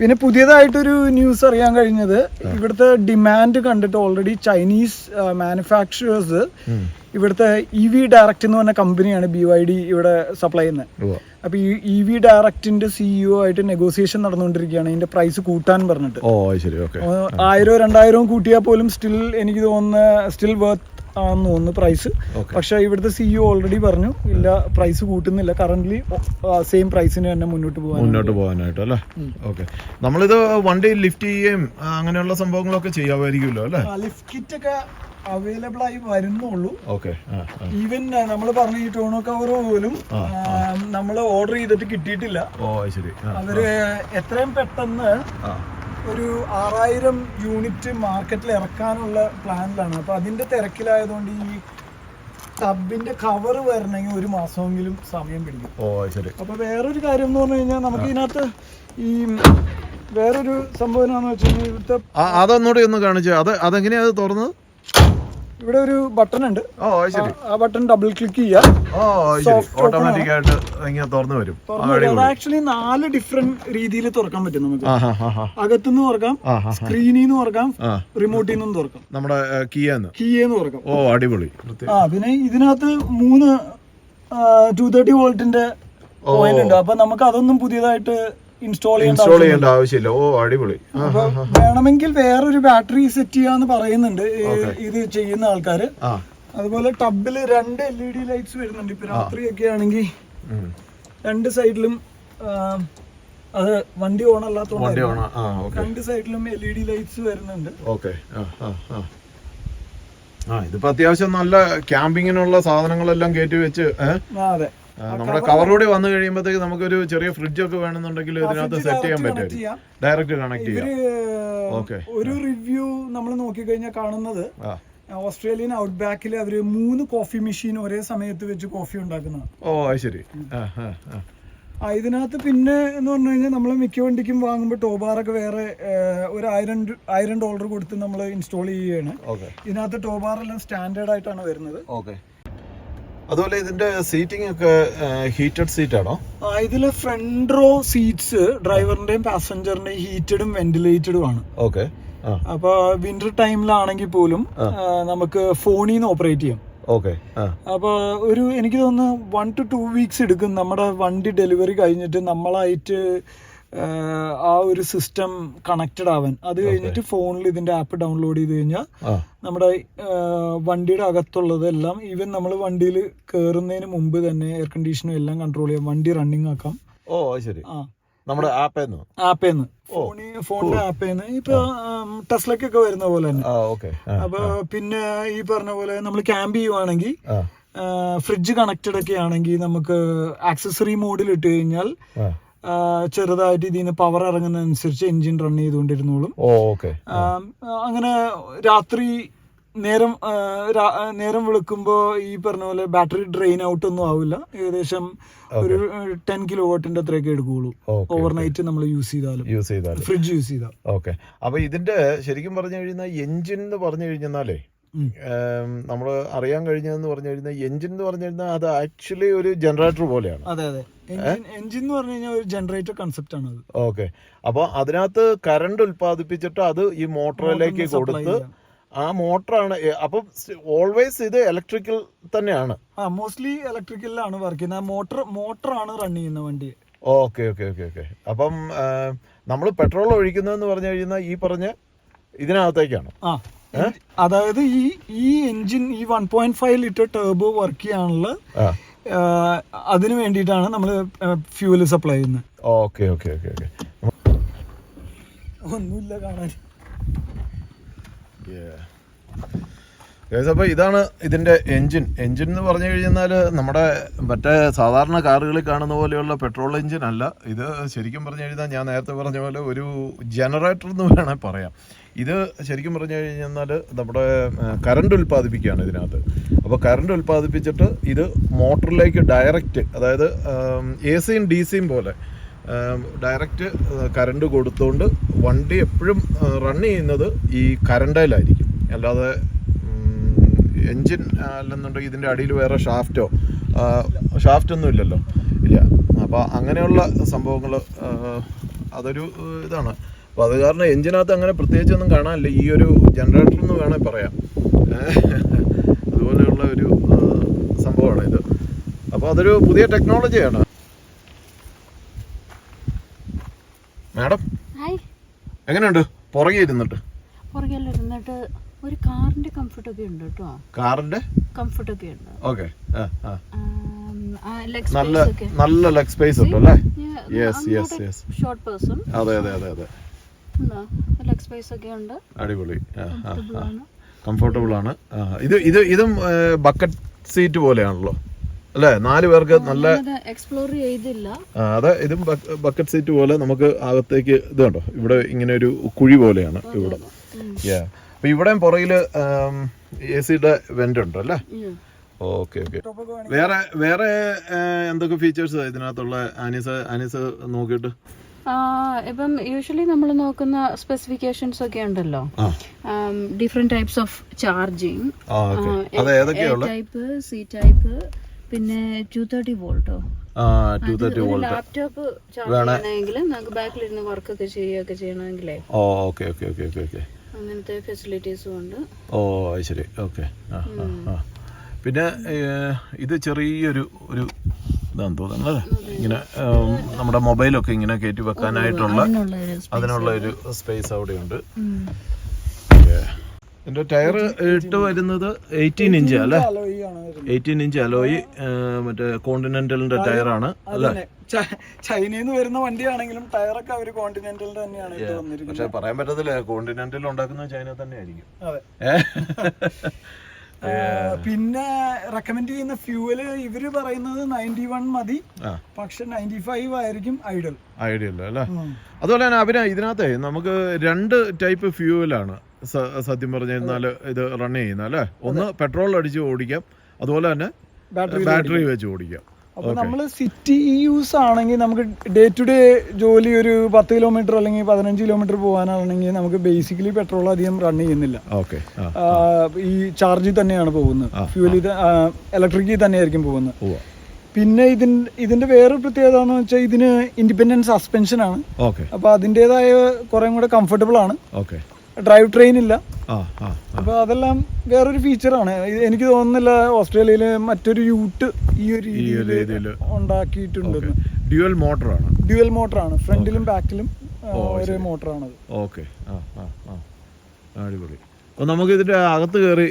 പിന്നെ പുതിയതായിട്ടൊരു ന്യൂസ് അറിയാൻ കഴിഞ്ഞത്, ഇവിടുത്തെ ഡിമാൻഡ് കണ്ടിട്ട് ഓൾറെഡി ചൈനീസ് മാനുഫാക്ചറേഴ്സ് ഇവിടുത്തെ EV ഡയറക്റ്റ് എന്ന് പറഞ്ഞ കമ്പനിയാണ് BYD ഇവിടെ സപ്ലൈ ചെയ്യുന്നത്. അപ്പൊ ഈ EV ഡയറക്റ്റിന്റെ CEO ആയിട്ട് നെഗോസിയേഷൻ നടന്നുകൊണ്ടിരിക്കുകയാണ് ഇതിന്റെ പ്രൈസ് കൂട്ടാൻ പറഞ്ഞിട്ട്. 1000-2000 കൂട്ടിയാൽ പോലും സ്റ്റിൽ എനിക്ക് തോന്നുന്ന വർത്ത് ആണെന്ന് തോന്നുന്നു പ്രൈസ്. പക്ഷെ ഇവിടുത്തെ CEO ഓൾറെഡി പറഞ്ഞു ഇല്ല, പ്രൈസ് കൂട്ടുന്നില്ല, കറന്റ്ലി സെയിം പ്രൈസിന് തന്നെ മുന്നോട്ട് പോകാനായിട്ട് അല്ലേ. ഓക്കെ. നമ്മളിത് വണ്ടി ലിഫ്റ്റ് ചെയ്യുകയും അങ്ങനെയുള്ള സംഭവങ്ങളൊക്കെ ചെയ്യാമായിരിക്കുമല്ലോ അല്ലേ? ലിഫ്റ്റ് കിറ്റ് ഒക്കെ അവൈലബിൾ ആയി വരുന്നുള്ളൂ. ഈവൻ നമ്മൾ പറഞ്ഞ ഈ ടോണോ കവർ പോലും നമ്മൾ ഓർഡർ ചെയ്തിട്ട് കിട്ടിയിട്ടില്ല. അവര് എത്രയും പെട്ടെന്ന് ഒരു 6000 യൂണിറ്റ് മാർക്കറ്റിൽ ഇറക്കാനുള്ള പ്ലാനിലാണ്. അപ്പൊ അതിന്റെ തിരക്കിലായതുകൊണ്ട് ഈ ടബിന്റെ കവർ വരണമെങ്കിൽ 1 മാസമെങ്കിലും സമയം പിടിക്കും. അപ്പൊ വേറൊരു കാര്യം എന്ന് പറഞ്ഞു കഴിഞ്ഞാൽ നമുക്ക് ഇതിനകത്ത് ഈ വേറൊരു സംഭവം എന്താണെന്ന് വെച്ച് കഴിഞ്ഞാൽ ഇവിടുത്തെ അതൊന്നുകൂടി ഒന്ന് കാണിച്ചു. അതെങ്ങനെയാ അത് തുറന്നത്? ഇവിടെ ഒരു ബട്ടൺ ഉണ്ട്. ആ ബട്ടൺ ഡബിൾ ക്ലിക്ക് ചെയ്യാം, ഓട്ടോമാറ്റിക് ആയിട്ട് തുറന്നു വരും. ആക്ച്വലി 4 ഡിഫറെന്റ് രീതിയിൽ തുറക്കാൻ പറ്റും നമുക്ക്. അകത്തുനിന്ന് തുറക്കാം, സ്ക്രീനിൽ നിന്ന് തുറക്കാം, റിമോട്ടിൽ നിന്നും തുറക്കാം, നമ്മുടെ കീയെന്ന് തുറക്കാം. അടിപൊളി. പിന്നെ ഇതിനകത്ത് 3 230 വോൾട്ടിന്റെ പോയിന്റ് ഉണ്ട്. അപ്പൊ നമുക്ക് അതൊന്നും പുതിയതായിട്ട് ഇൻസ്റ്റാൾ ചെയ്യേണ്ട ആവശ്യമില്ല. അടിപൊളി. വേണമെങ്കിൽ വേറൊരു ബാറ്ററി സെറ്റ് ചെയ്യാന്ന് പറയുന്നുണ്ട് ഇത് ചെയ്യുന്ന ആൾക്കാര്. അതുപോലെ ടബില് 2 LED ലൈറ്റ്സ് വരുന്നുണ്ട്. ഇപ്പൊ രാത്രിയൊക്കെ ആണെങ്കിൽ 2 സൈഡിലും അത് വണ്ടി ഓൺ അല്ലാത്തോണ്ട് 2 സൈഡിലും LED ലൈറ്റ്സ് വരുന്നുണ്ട്. ഇതിപ്പോ അത്യാവശ്യം നല്ല ക്യാമ്പിങ്ങിനുള്ള സാധനങ്ങളെല്ലാം കയറ്റി വെച്ച് അതെ. നമ്മുടെ കവറിലൂടെ വന്നു കഴിയുമ്പോഴത്തേക്ക് നമുക്കൊരു ചെറിയ ഫ്രിഡ്ജ് ഒക്കെ വേണമെന്നുണ്ടെങ്കിൽ ഇതിനകത്ത് സെറ്റ് ചെയ്യാൻ പറ്റും, ഡയറക്റ്റ് കണക്ട് ചെയ്യാം. ഒരു റിവ്യൂ നമ്മൾ നോക്കിക്കഴിഞ്ഞാൽ കാണുന്നത് ഓസ്ട്രേലിയൻ ഔട്ട് ബാക്കിൽ അവര് 3 കോഫി മെഷീൻ ഒരേ സമയത്ത് വെച്ച് കോഫി ഉണ്ടാക്കുന്നതാണ്. ശരി. ഇതിനകത്ത് പിന്നെ എന്ന് പറഞ്ഞു കഴിഞ്ഞാൽ നമ്മൾ മിക്ക വണ്ടിക്കും വാങ്ങുമ്പോൾ ടോബാറൊക്കെ വേറെ ഒരു $1000 കൊടുത്ത് നമ്മൾ ഇൻസ്റ്റാൾ ചെയ്യുകയാണ്. ഇതിനകത്ത് ടോബാറെല്ലാം സ്റ്റാൻഡേർഡ് ആയിട്ടാണ് വരുന്നത്. അതുപോലെ ഇതിന്റെ സീറ്റിംഗ് ഒക്കെ ഹീറ്റഡ് സീറ്റ് ആണോ? ഇതില് ഫ്രണ്ട് റോ സീറ്റ്സ് ഡ്രൈവറിന്റെയും പാസഞ്ചറിന്റെയും ഹീറ്റഡും വെന്റിലേറ്റഡും ആണ്. അപ്പൊ വിന്റർ ടൈമിലാണെങ്കിൽ പോലും നമുക്ക് ഫോണിൽ നിന്ന് ഓപ്പറേറ്റ് ചെയ്യാം. അപ്പൊ എനിക്ക് തോന്നുന്നു 1 to 2 weeks എടുക്കും നമ്മുടെ വണ്ടി ഡെലിവറി കഴിഞ്ഞിട്ട് നമ്മളായിട്ട് ആ ഒരു സിസ്റ്റം കണക്റ്റഡ് ആവാൻ. അത് കഴിഞ്ഞിട്ട് ഫോണിൽ ഇതിന്റെ ആപ്പ് ഡൗൺലോഡ് ചെയ്ത് കഴിഞ്ഞാൽ നമ്മുടെ വണ്ടിയുടെ അകത്തുള്ളതെല്ലാം ഈവൻ നമ്മൾ വണ്ടിയിൽ കയറുന്നതിന് മുമ്പ് തന്നെ എയർ കണ്ടീഷനും എല്ലാം കൺട്രോൾ ചെയ്യാം, വണ്ടി റണ്ണിങ് ആക്കാം. ശരി. നമ്മുടെ ആപ്പേന്ന് ഫോണിന്റെ ആപ്പേന്ന് ഇപ്പൊ ടെസ്ലക്കൊക്കെ വരുന്ന പോലെ തന്നെ. അപ്പൊ പിന്നെ ഈ പറഞ്ഞ പോലെ നമ്മൾ ക്യാമ്പ് ചെയ്യുവാണെങ്കിൽ ഫ്രിഡ്ജ് കണക്റ്റഡ് ഒക്കെ ആണെങ്കിൽ നമുക്ക് ആക്സസറി മോഡിൽ ഇട്ട് കഴിഞ്ഞാൽ ചെറുതായിട്ട് ഇതിൽ നിന്ന് പവർ ഇറങ്ങുന്നതനുസരിച്ച് എൻജിൻ റൺ ചെയ്തുകൊണ്ടിരുന്നോളും. അങ്ങനെ രാത്രി നേരം വെളുക്കുമ്പോ ഈ പറഞ്ഞ പോലെ ബാറ്ററി ഡ്രെയിൻ ഔട്ട് ഒന്നും ആവില്ല. ഏകദേശം ഒരു 10 കിലോവാട്ടിന്റെ അത്രയൊക്കെ എടുക്കുള്ളൂ ഓവർനൈറ്റ് നമ്മൾ യൂസ് ചെയ്താലും ഫ്രിഡ്ജ് യൂസ് ചെയ്താൽ. അപ്പൊ ഇതിന്റെ ശരിക്കും പറഞ്ഞു കഴിഞ്ഞാൽ എൻജിൻ എന്ന് പറഞ്ഞു കഴിഞ്ഞാലേ നമ്മൾ അറിയാൻ കഴിഞ്ഞതെന്ന് പറഞ്ഞു കഴിഞ്ഞാൽ എൻജിൻ എന്ന് പറഞ്ഞു കഴിഞ്ഞാൽ അത് ആക്ച്വലി ഒരു ജനറേറ്റർ പോലെയാണ്. അതെ. എൻജിൻ എന്ന് പറഞ്ഞു കഴിഞ്ഞാൽ ഒരു ജനറേറ്റർ കൺസെപ്റ്റ് ആണ്. അപ്പൊ അതിനകത്ത് കറണ്ട് ഉൽപ്പാദിപ്പിച്ചിട്ട് അത് ഈ മോട്ടറിലേക്ക് കൊടുത്ത് ആ മോട്ടറാണ്. അപ്പൊ ഓൾവേസ് ഇത് ഇലക്ട്രിക്കൽ തന്നെയാണ്. മോസ്റ്റ്ലി ഇലക്ട്രിക്കലിലാണ് വർക്ക് ചെയ്യുന്നത്. മോട്ടറാണ് റൺ ചെയ്യുന്ന വണ്ടി. ഓക്കെ. അപ്പം നമ്മൾ പെട്രോൾ ഒഴിക്കുന്നതെന്ന് പറഞ്ഞു കഴിഞ്ഞാൽ ഈ പറഞ്ഞ ഇതിനകത്തേക്കാണ്. അതായത് ഈ എൻജിൻ ഈ 1.5 ലിറ്റർ ടർബോ വർക്ക് ചെയ്യാനുള്ള അതിന് വേണ്ടിയിട്ടാണ് നമ്മൾ ഫ്യൂവൽ സപ്ലൈ ചെയ്യുന്നത്. ഓക്കെ. ഒന്നുമില്ല കാണാൻ. അപ്പോൾ ഇതാണ് ഇതിൻ്റെ എൻജിൻ എന്ന് പറഞ്ഞു കഴിഞ്ഞാൽ നമ്മുടെ മറ്റേ സാധാരണ കാറുകളിൽ കാണുന്ന പോലെയുള്ള പെട്രോൾ എൻജിൻ അല്ല. ഇത് ശരിക്കും പറഞ്ഞു കഴിഞ്ഞാൽ ഞാൻ നേരത്തെ പറഞ്ഞ പോലെ ഒരു ജനറേറ്റർ എന്ന് വേണമെങ്കിൽ പറയാം. ഇത് ശരിക്കും പറഞ്ഞു കഴിഞ്ഞാൽ നമ്മുടെ കറണ്ട് ഉൽപ്പാദിപ്പിക്കുകയാണ് ഇതിനകത്ത്. അപ്പോൾ കറണ്ട് ഉൽപ്പാദിപ്പിച്ചിട്ട് ഇത് മോട്ടറിലേക്ക് ഡയറക്റ്റ്, അതായത് AC-യും DC-യും പോലെ ഡയറക്റ്റ് കറണ്ട് കൊടുത്തുകൊണ്ട് വണ്ടി എപ്പോഴും റൺ ചെയ്യുന്നത് ഈ കറണ്ടയിലായിരിക്കും. അല്ലാതെ എൻജിൻ അല്ലെന്നുണ്ടെങ്കിൽ ഇതിൻ്റെ അടിയിൽ വേറെ ഷാഫ്റ്റൊന്നും ഇല്ലല്ലോ, ഇല്ല. അപ്പോൾ അങ്ങനെയുള്ള സംഭവങ്ങൾ അതൊരു ഇതാണ്. അപ്പോൾ അത് കാരണം എൻജിനകത്ത് അങ്ങനെ പ്രത്യേകിച്ചൊന്നും കാണാനില്ല. ഈ ഒരു ജനറേറ്റർ എന്ന് വേണമെങ്കിൽ പറയാം. അതുപോലെയുള്ള ഒരു സംഭവമാണ് ഇത്. അപ്പോൾ അതൊരു പുതിയ ടെക്നോളജിയാണ്. മാഡം എങ്ങനെയുണ്ട് പുറകെ ഇരുന്നിട്ട്? ഒരു കാറിന്റെ കംഫർട്ട് ഒക്കെ ഉണ്ട് കേട്ടോ. കാറിന്റെ കംഫർട്ട് ഒക്കെ ഉണ്ട്. ഓക്കെ. നല്ല ലെഗ് സ്പേസ് ഉണ്ട് അല്ലേ? Short person. അതെ. ലെഗ് സ്പേസ് ഒക്കെ ഉണ്ട്. അടിപൊളി. കംഫർട്ടബിൾ ആണ്. ഇതും ബക്കറ്റ് സീറ്റ് പോലെയാണല്ലോ അല്ലേ? 4 പേർക്ക് നല്ല എക്സ്പ്ലോർ ചെയ്തില്ല. അതെ, ഇതും ബക്കറ്റ് സീറ്റ് പോലെ നമുക്ക് അകത്തേക്ക് ഇത് കണ്ടോ, ഇവിടെ ഇങ്ങനെ ഒരു കുഴി പോലെയാണ് ഇവിടെ. അപ്പൊ ഇവിടെയും പുറകിൽ AC-യുടെ വെന്റ് ഉണ്ട് അല്ലേ? ഓക്കെ. വേറെ എന്തൊക്കെ ഫീച്ചേഴ്സ് ഇതിനകത്തുള്ള ആനീസ് നോക്കിയിട്ട്? ഇപ്പം യൂഷ്വലി നമ്മൾ നോക്കുന്ന സ്പെസിഫിക്കേഷൻസ് ഒക്കെ ഉണ്ടല്ലോ. Different types of charging, type, C type, പിന്നെ 230 വോൾട്ടോ. 230 വോൾട്ട് ലാപ്ടോപ്പ് ചാർജ് ചെയ്യണമെങ്കിൽ നമുക്ക് ബാക്കിലിരുന്ന് വർക്കൊക്കെ ചെയ്യുകയൊക്കെ ചെയ്യണമെങ്കിലേ ഓക്കെ. അങ്ങനത്തെ ഫെസിലിറ്റീസും ഉണ്ട്. ശരി. ഓക്കെ. പിന്നെ ഇത് ചെറിയൊരു ഇതാന്ന് തോന്നുന്നത് ഇങ്ങനെ നമ്മുടെ മൊബൈലൊക്കെ ഇങ്ങനെ കയറ്റി വെക്കാനായിട്ടുള്ള അതിനുള്ള ഒരു സ്പേസ് അവിടെയുണ്ട്. ഇതിന്റെ ടയർ ഇട്ട് വരുന്നത് 18 ഇഞ്ച് അല്ലേ? 18 ഇഞ്ച് അലോയി, മറ്റേ കോണ്ടിനെന്റലിന്റെ ടയറാണ് അല്ലേ? ചൈനയിൽ നിന്ന് വരുന്ന വണ്ടിയാണെങ്കിലും ടയറൊക്കെ അവര് കോണ്ടിനെന്റലിന്റെ തന്നെയാണ്. പക്ഷെ പറയാൻ പറ്റത്തില്ല, കോണ്ടിനെന്റൽ ഉണ്ടാക്കുന്നത് ചൈന തന്നെ ആയിരിക്കും. പിന്നെ റെക്കമെൻഡ് ചെയ്യുന്ന ഫ്യൂവല് ഇവര് പറയുന്നത് 91 മതി, പക്ഷെ 95 ആയിരിക്കും ഐഡിയൽ അല്ലേ? അതുപോലെ തന്നെ ഇതിനകത്തെ നമുക്ക് 2 ടൈപ്പ് ഫ്യൂവലാണ് സത്യം പറഞ്ഞു കഴിഞ്ഞാൽ ഇത് റൺ ചെയ്യുന്ന അല്ലേ? ഒന്ന് പെട്രോൾ അടിച്ച് ഓടിക്കാം, അതുപോലെ തന്നെ ബാറ്ററി വെച്ച് ഓടിക്കാം. അപ്പൊ നമ്മള് സിറ്റി യൂസ് ആണെങ്കിൽ നമുക്ക് ഡേ ടു ഡേ ജോലി ഒരു 10 കിലോമീറ്റർ അല്ലെങ്കിൽ 15 കിലോമീറ്റർ പോകാനാണെങ്കിൽ നമുക്ക് ബേസിക്കലി പെട്രോൾ അധികം റൺ ചെയ്യുന്നില്ല. ഈ ചാർജിൽ തന്നെയാണ് പോകുന്നത്, ഫ്യൂവൽ ഇലക്ട്രിക്കിൽ തന്നെയായിരിക്കും പോകുന്നത്. പിന്നെ ഇതിന്റെ വേറൊരു പ്രത്യേകത എന്ന് വെച്ചാൽ ഇതിന് ഇൻഡിപെൻഡന്റ് സസ്പെൻഷൻ ആണ്. അപ്പൊ അതിൻ്റെതായ കുറെ കൂടെ കംഫർട്ടബിൾ ആണ്. ഡ്രൈവ് ട്രെയിൻ ഇല്ല. അപ്പൊ അതെല്ലാം വേറൊരു ഫീച്ചറാണ്. എനിക്ക് തോന്നുന്നില്ല ഓസ്ട്രേലിയയില് മറ്റൊരു യൂട്ട് ഈ ഒരു രീതിയിൽ ഉണ്ടാക്കിയിട്ടുണ്ട്. ഡ്യുവൽ മോട്ടറാണ്, ഫ്രണ്ടിലും ബാക്കിലും ഒരേ മോട്ടറാണത്. ഓക്കെ. അടിപൊളി. നമുക്ക് ഇതിന്റെ അകത്ത് കയറി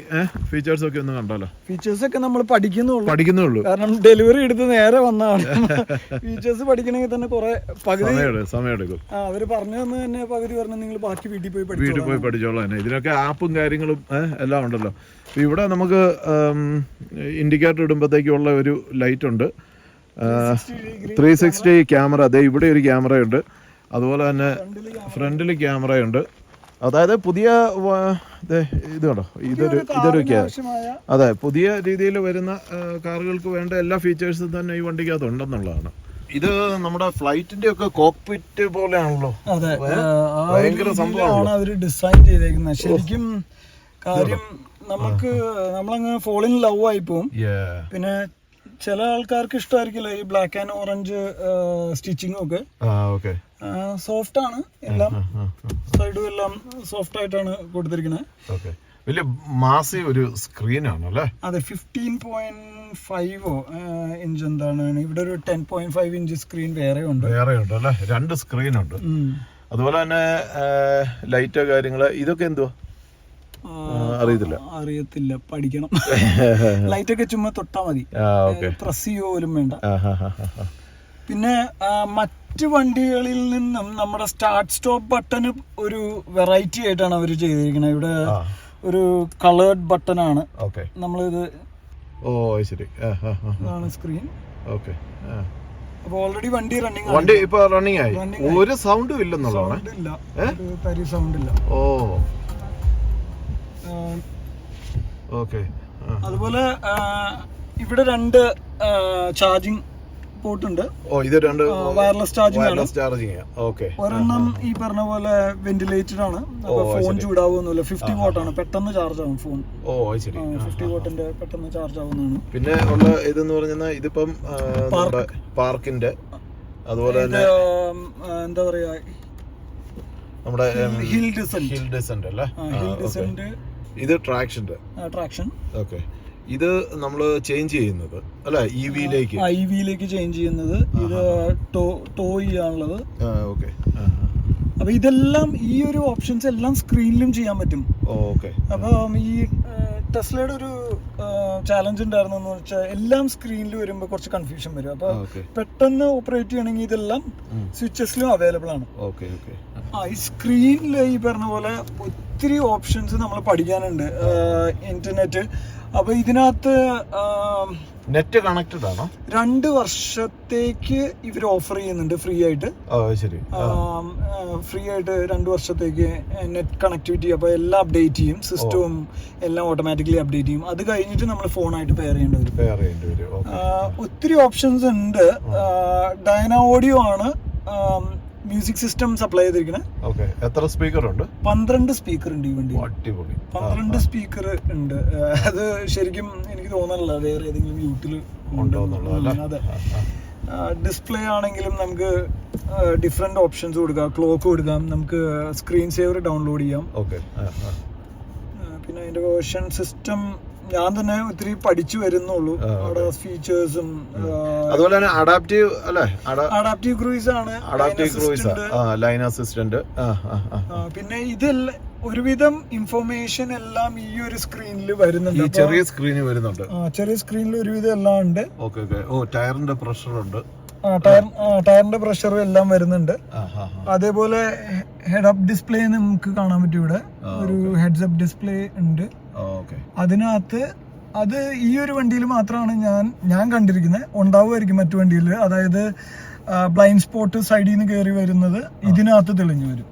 ഫീച്ചേഴ്സ് ഒക്കെ ഒന്ന് കണ്ടാലോ? ഫീച്ചേഴ്സ് ഒക്കെ നമ്മൾ പഠിക്കുന്നുള്ളൂ, കാരണം ഡെലിവറി എടുത്ത് നേരെ വന്നതാണ്. ഫീച്ചേഴ്സ് പഠിക്കണമെങ്കിൽ തന്നെ കുറെ സമയം എടുക്കും. അവര് പറഞ്ഞു തന്നെ പകുതി പറഞ്ഞു നിങ്ങൾ ബാക്കി വീട്ടിൽ പോയി പഠിച്ചോളാം. ഇതിനൊക്കെ ആപ്പും കാര്യങ്ങളും എല്ലാം ഉണ്ടല്ലോ. ഇവിടെ നമുക്ക് ഇൻഡിക്കേറ്റർ ഇടുമ്പോഴത്തേക്കുള്ള ഒരു ലൈറ്റ് ഉണ്ട്, 360 ക്യാമറ. അതെ, ഇവിടെ ഒരു ക്യാമറയുണ്ട്, അതുപോലെ തന്നെ ഫ്രണ്ടിൽ ക്യാമറയുണ്ട്. അതായത് പുതിയ ഇത് കണ്ടോ, ഇതൊരു അതെ പുതിയ രീതിയിൽ വരുന്ന കാറുകൾക്ക് വേണ്ട എല്ലാ ഫീച്ചേഴ്സും തന്നെ ഈ വണ്ടിക്കകത്ത് ഉണ്ടെന്നുള്ളതാണ്. ഇത് നമ്മുടെ ഫ്ലൈറ്റിന്റെ ഒക്കെ കോക്പിറ്റ് പോലെയാണല്ലോ. അതെ, ഭയങ്കര സംഭവമാണ് അവര് ഡിസൈൻ ചെയ്തേക്കുന്നത്. ശരിക്കും കാര്യം നമ്മളങ്ങ് ഫോൾ ഇൻ ലവ് ആയി പോവും. പിന്നെ ചില ആൾക്കാർക്ക് ഇഷ്ടമായിരിക്കില്ല ഈ ബ്ലാക്ക് ആൻഡ് ഓറഞ്ച് സ്റ്റിച്ചിങ് ഒക്കെ. സോഫ്റ്റ് ആണ്, എല്ലാം സൈഡും എല്ലാം സോഫ്റ്റ് ആയിട്ടാണ് കൊടുത്തിരിക്കുന്നത്. വലിയ മാസീവ് ഒരു സ്ക്രീൻ ആണ് അല്ലേ? അതെ, 15.5 ഇഞ്ച് എന്താണ്. ഇവിടെ ഒരു 10.5 ഇഞ്ച് സ്ക്രീൻ വേറെ ഉണ്ട് അല്ലേ? 2 സ്ക്രീൻ ഉണ്ട്. അതുപോലെ തന്നെ ലൈറ്റ് കാര്യങ്ങള് ഇതൊക്കെ എന്തുവാ അറിയത്തില്ല, പഠിക്കണം. ലൈറ്റ് ഒക്കെ ചുമ്മാ തൊട്ടാ മതി, പ്രസ് ചെയ്യോ പോലും വേണ്ട. പിന്നെ മറ്റു വണ്ടികളിൽ നിന്നും നമ്മുടെ സ്റ്റാർട്ട് സ്റ്റോപ്പ് ബട്ടൺ ഒരു വെറൈറ്റി ആയിട്ടാണ് അവർ ചെയ്തിരിക്കുന്നത്. ഇവിടെ ഒരു കളേർഡ് ബട്ടൺ ആണ്. ഓക്കെ. നമ്മളിത് ഓ ശരി. ഇതാണ് സ്ക്രീൻ. ഓക്കെ. അപ്പോൾ ഓൾറെഡി വണ്ടി വണ്ടി ഇപ്പൊ റണ്ണിങ് ആയി. ഒരു സൗണ്ടും ഇല്ലെന്നുള്ളതാണ്. തരി സൗണ്ട് ഇല്ല. ഓ ഓക്കെ. അതുപോലെ ഇവിടെ 2 ചാർജിങ് പോർട്ട് ഉണ്ട്. ഓ ഇത് 2 വയർലെസ് ചാർജിങ്. ഓക്കെ. ഒരെണ്ണം ഈ പറഞ്ഞ പോലെ വെന്റിലേറ്റഡ് ആണ്. അപ്പോൾ ഫോൺ ചൂടാവുന്നില്ല. 50 വാട്ട് ആണ്, പെട്ടെന്ന് ചാർജ് ആവും ഫോൺ. ഓ ശരി. 50 വാട്ടിന്റെ പെട്ടെന്ന് ചാർജ് ആവുന്നതാണ്. പിന്നെ ഉള്ള ഇതെന്ന് പറഞ്ഞാൽ ഇതിപ്പം പാർക്കിന്റെ അതുപോലെ തന്നെ എന്താ പറയാ, നമ്മുടെ ഹിൽ ഡിസെന്റ് അല്ലേ? ഇത് ട്രാക്ഷൻ. ഓക്കെ. ഇത് നമ്മൾ ചേഞ്ച് ചെയ്യുന്നത് അല്ല ഇവിയിലേക്ക് ചേഞ്ച് ചെയ്യുന്നത്. ഇത് ടോ ചെയ്യാനുള്ളത്. ഓക്കെ. അപ്പൊ ഇതെല്ലാം ഈ ഒരു ഓപ്ഷൻസ് എല്ലാം സ്ക്രീനിലും ചെയ്യാൻ പറ്റും. ഓക്കെ. അപ്പൊ ഈ ടെസ്ലയുടെ ഒരു ചാലഞ്ച് ഉണ്ടായിരുന്നെന്ന് വെച്ചാൽ എല്ലാം സ്ക്രീനിൽ വരുമ്പോൾ കുറച്ച് കൺഫ്യൂഷൻ വരും. അപ്പൊ പെട്ടെന്ന് ഓപ്പറേറ്റ് ചെയ്യണമെങ്കിൽ ഇതെല്ലാം സ്വിച്ചസിലും അവൈലബിൾ ആണ്. ഈ സ്ക്രീനിൽ ഈ പറഞ്ഞ പോലെ ഒത്തിരി ഓപ്ഷൻസ് നമ്മൾ പഠിക്കാനുണ്ട്. ഇന്റർനെറ്റ്. അപ്പൊ ഇതിനകത്ത് നെറ്റ് കണക്റ്റഡ് ആണോ? 2 വർഷത്തേക്ക് ഇവർ ഓഫർ ചെയ്യുന്നുണ്ട് ഫ്രീ ആയിട്ട്. ഫ്രീ ആയിട്ട് 2 വർഷത്തേക്ക് നെറ്റ് കണക്ടിവിറ്റി. അപ്പൊ എല്ലാം അപ്ഡേറ്റ് ചെയ്യും, സിസ്റ്റവും എല്ലാം ഓട്ടോമാറ്റിക്കലി അപ്ഡേറ്റ് ചെയ്യും. അത് കഴിഞ്ഞിട്ട് നമ്മൾ ഫോണായിട്ട് പെയർ ചെയ്യേണ്ടി വരും. ഒത്തിരി ഓപ്ഷൻസ് ഉണ്ട്. ഡയന ഓഡിയോ ആണ് മ്യൂസിക് സിസ്റ്റം സപ്ലൈ ചെയ്തിരിക്കുന്നത്. എത്ര സ്പീക്കർ ഉണ്ട്? 12 സ്പീക്കർ ഉണ്ട് ഈ വണ്ടി. 12 സ്പീക്കർ ഉണ്ട്. അത് ശരിക്കും എനിക്ക് തോന്നുന്നില്ല വേറെ ഏതെങ്കിലും യൂട്ടിൽ ഉണ്ടോ. അതെ. ഡിസ്പ്ലേ ആണെങ്കിലും നമുക്ക് ഡിഫറെന്റ് ഓപ്ഷൻസ് കൊടുക്കാം. ക്ലോക്ക് കൊടുക്കാം, നമുക്ക് സ്ക്രീൻ സേവർ ഡൗൺലോഡ് ചെയ്യാം. പിന്നെ അതിന്റെ വേർഷൻ സിസ്റ്റം ഞാൻ തന്നെ ഒത്തിരി പഠിച്ചു വരുന്നുള്ളൂ. അവിടെ ഫീച്ചേഴ്സും അതുപോലെ തന്നെ അഡാപ്റ്റീവ് ക്രൂയിസ് ആണ്, ലൈൻ അസിസ്റ്റന്റ്. പിന്നെ ഇതെല്ലാം ഒരുവിധം ഇൻഫർമേഷൻ എല്ലാം ഈ ഒരു സ്ക്രീനിൽ വരുന്നുണ്ട്. ചെറിയ സ്ക്രീനിൽ വരുന്നുണ്ട്. ചെറിയ സ്ക്രീനിൽ ഒരുവിധം എല്ലാം ഉണ്ട്. ടയറിന്റെ പ്രഷർ ഉണ്ട്. ടയറിന്റെ പ്രഷർ എല്ലാം വരുന്നുണ്ട്. അതേപോലെ ഹെഡ് അപ്പ് ഡിസ്പ്ലേ നമുക്ക് കാണാൻ പറ്റും. ഇവിടെ ഒരു ഹെഡ്സ് അപ്പ് ഡിസ്പ്ലേ ഉണ്ട്. അതിനകത്ത് അത് ഈ ഒരു വണ്ടിയിൽ മാത്രമാണ് ഞാൻ കണ്ടിരിക്കുന്നത്. ഉണ്ടാവുമായിരിക്കും മറ്റു വണ്ടിയിൽ. അതായത് ബ്ലൈൻഡ് സ്പോട്ട് സൈഡിൽ നിന്ന് കയറി വരുന്നത് ഇതിനകത്ത് തെളിഞ്ഞു വരും.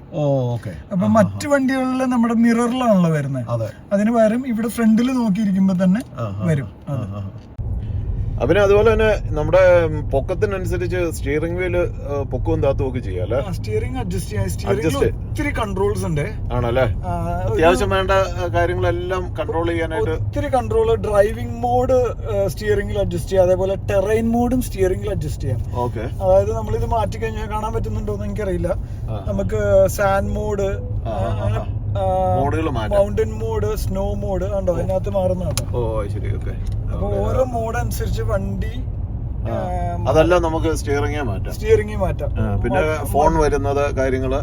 അപ്പൊ മറ്റു വണ്ടികളിൽ നമ്മുടെ മിററിലാണല്ലോ വരുന്നത്. അതിന് പകരം ഇവിടെ ഫ്രണ്ടിൽ നോക്കിയിരിക്കുമ്പോ തന്നെ വരും. പിന്നെ അതുപോലെ തന്നെ നമ്മുടെ പൊക്കത്തിനനുസരിച്ച് സ്റ്റിയറിംഗ് വീല് പൊക്കവും താത്തും ഒക്കെ ചെയ്യാം അല്ലേ? സ്റ്റിയറിംഗ് അഡ്ജസ്റ്റ് ചെയ്യാം. സ്റ്റിയറിംഗിൽ ഒത്തിരി കൺട്രോൾസ് ഉണ്ട്. ആണല്ലേ? അത്യാവശ്യം വേണ്ട കാര്യങ്ങളെല്ലാം കൺട്രോൾ ചെയ്യാനായിട്ട് ഒത്തിരി കൺട്രോൾ. ഡ്രൈവിംഗ് മോഡ് സ്റ്റിയറിംഗിൽ അഡ്ജസ്റ്റ് ചെയ്യാം. അതേപോലെ ടെറൈൻ മോഡും സ്റ്റിയറിംഗിൽ അഡ്ജസ്റ്റ് ചെയ്യാം. അതായത് നമ്മളിത് മാറ്റി കഴിഞ്ഞാൽ കാണാൻ പറ്റുന്നുണ്ടോ എന്ന് എനിക്കറിയില്ല. നമുക്ക് sand mode, mountain mode, snow mode ഉണ്ടോ അതിനകത്ത് മാറുന്നതാണ്. അപ്പൊ ഓരോ മോഡ് അനുസരിച്ച് വണ്ടി അതെല്ലാം നമുക്ക് സ്റ്റിയറിംഗ് മാറ്റാം. പിന്നെ ഫോൺ വരുന്നത് കാര്യങ്ങള്,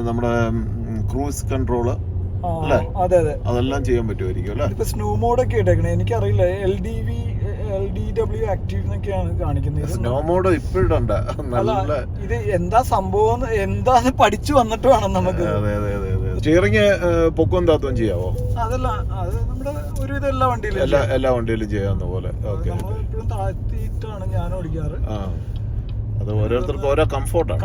നമ്മുടെ ക്രൂസ് കൺട്രോള് അതെ അതെല്ലാം ചെയ്യാൻ പറ്റുമായിരിക്കും അല്ലേ? ഇപ്പൊ സ്നോ മോഡൊക്കെ ഇട്ടേക്കണേ. എനിക്കറിയില്ല. LDW ആക്റ്റീവ് എന്നൊക്കെയാണ് കാണിക്കുന്നത്. സ്നോ മോഡ് ഇപ്പോഴുണ്ട്. ഇത് എന്താ സംഭവം എന്താന്ന് പഠിച്ചു വന്നിട്ട് വേണം നമുക്ക്. സ്റ്റിയറിംഗ് പൊക്കവും താത്തും ചെയ്യാവോ? അതല്ല, അത് നമ്മുടെ ഒരുവിധം എല്ലാ വണ്ടിയിലും ചെയ്യാവുന്ന പോലെ. എപ്പോഴും താഴ്ത്തിയിട്ടാണ് ഞാൻ ഓടിക്കാറ്. അത് ഓരോരുത്തർക്കും ഓരോ കംഫോർട്ടാണ്.